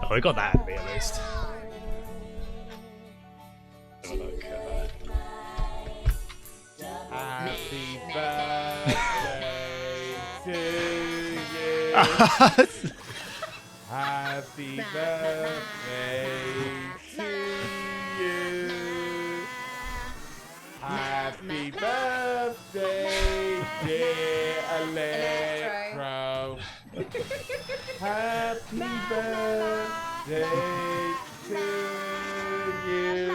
Oh, we got that enemy at least. Have a look. Happy birthday to you. Happy birthday to you. Happy birthday, dear Electro. Happy birthday to you.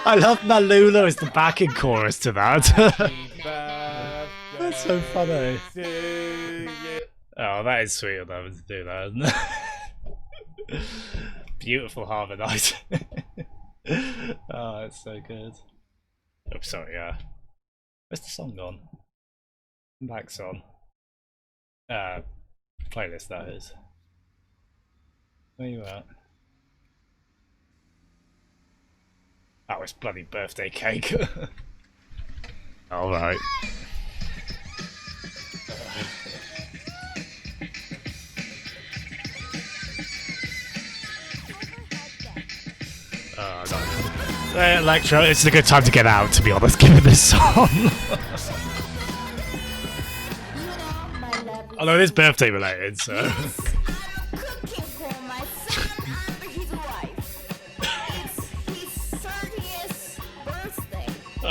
I love Malula as the backing chorus to that. That's so funny. Oh, that is sweet of them to do that. Beautiful harmonizing. Oh, it's so good. Oh, sorry, where's the song gone? Back song. Playlist, that is. Where you at? Oh, it's bloody birthday cake. Alright. Oh, no. Electro, it's a good time to get out, to be honest, given this song. Although it is birthday related, so.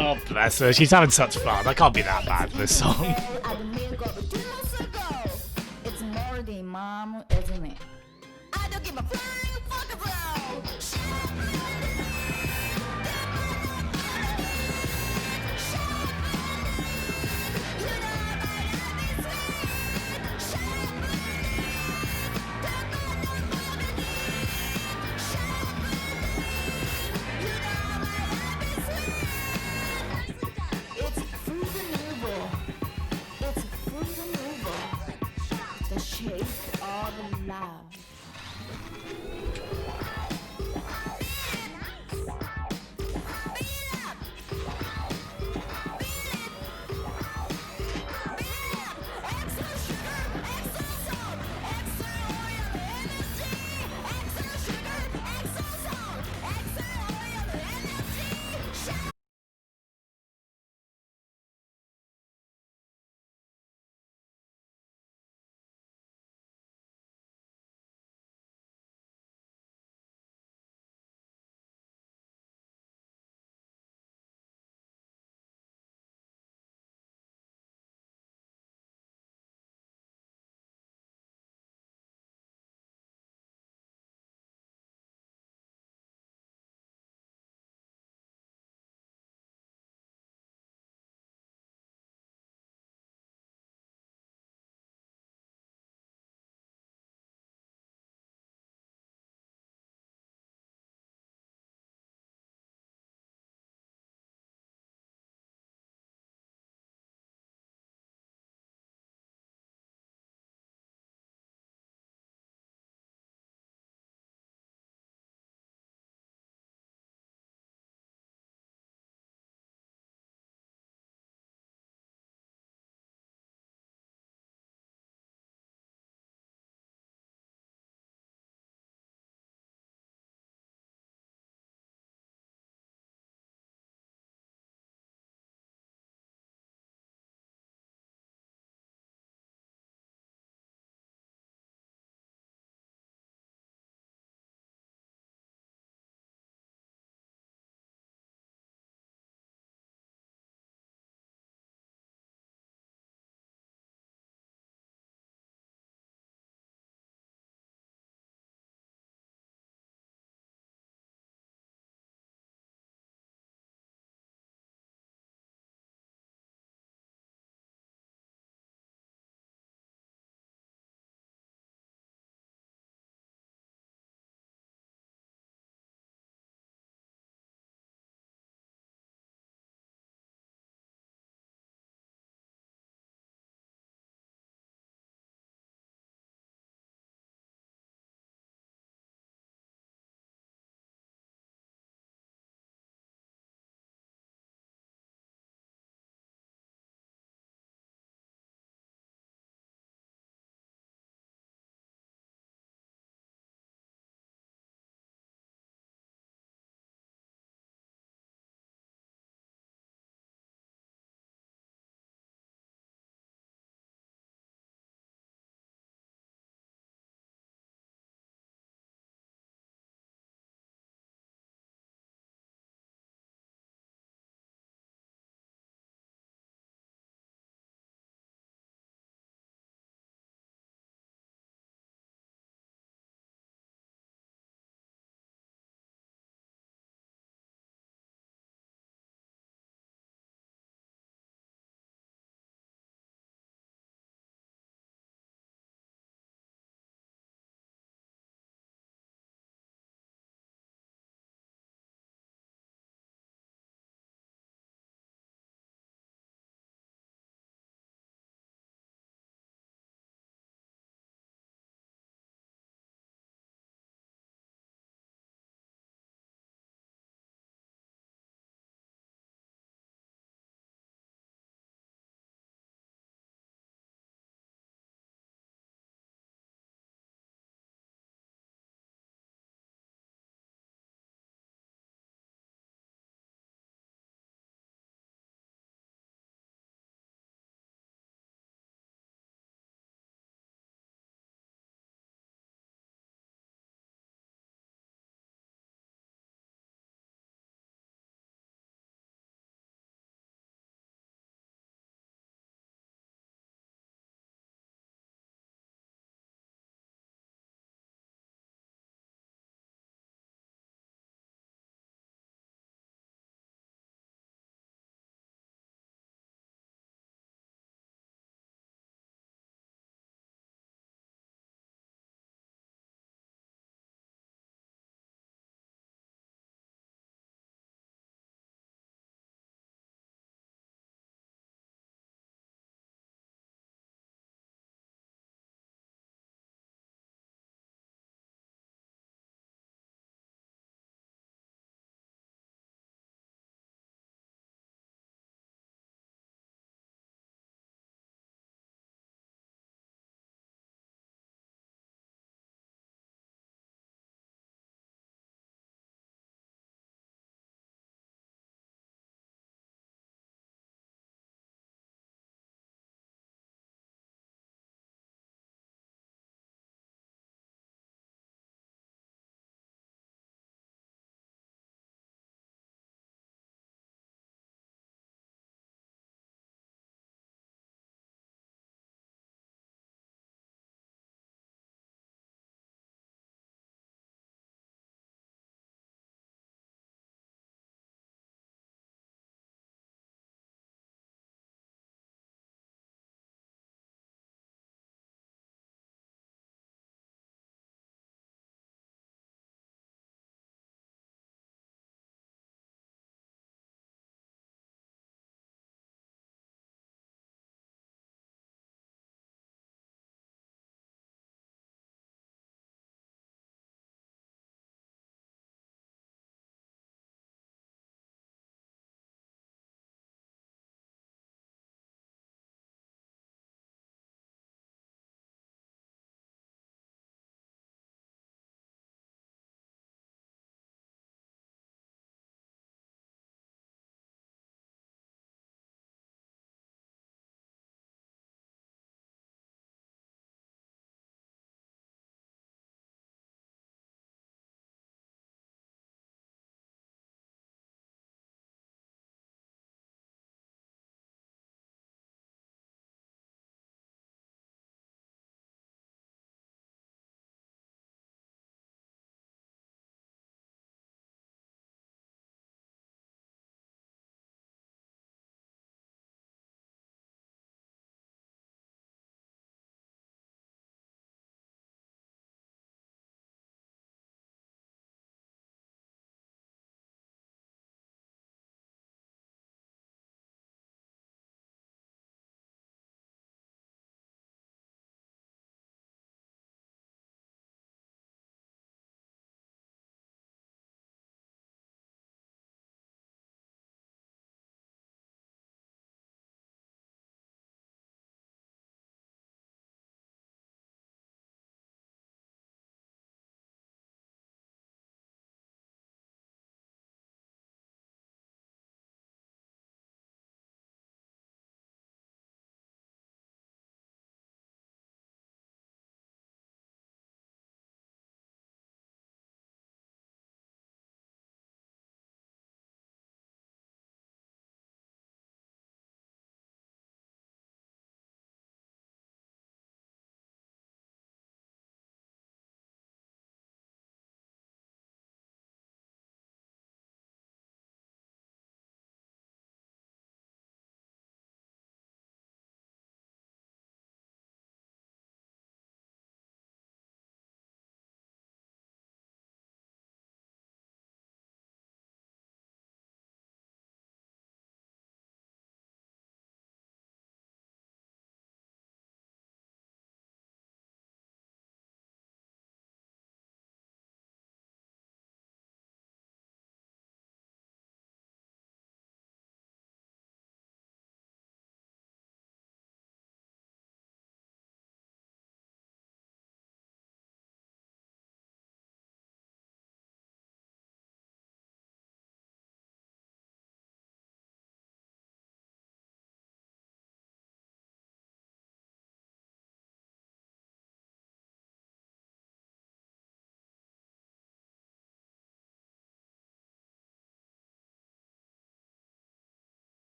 Oh, bless her. She's having such fun. I can't be that bad for this song.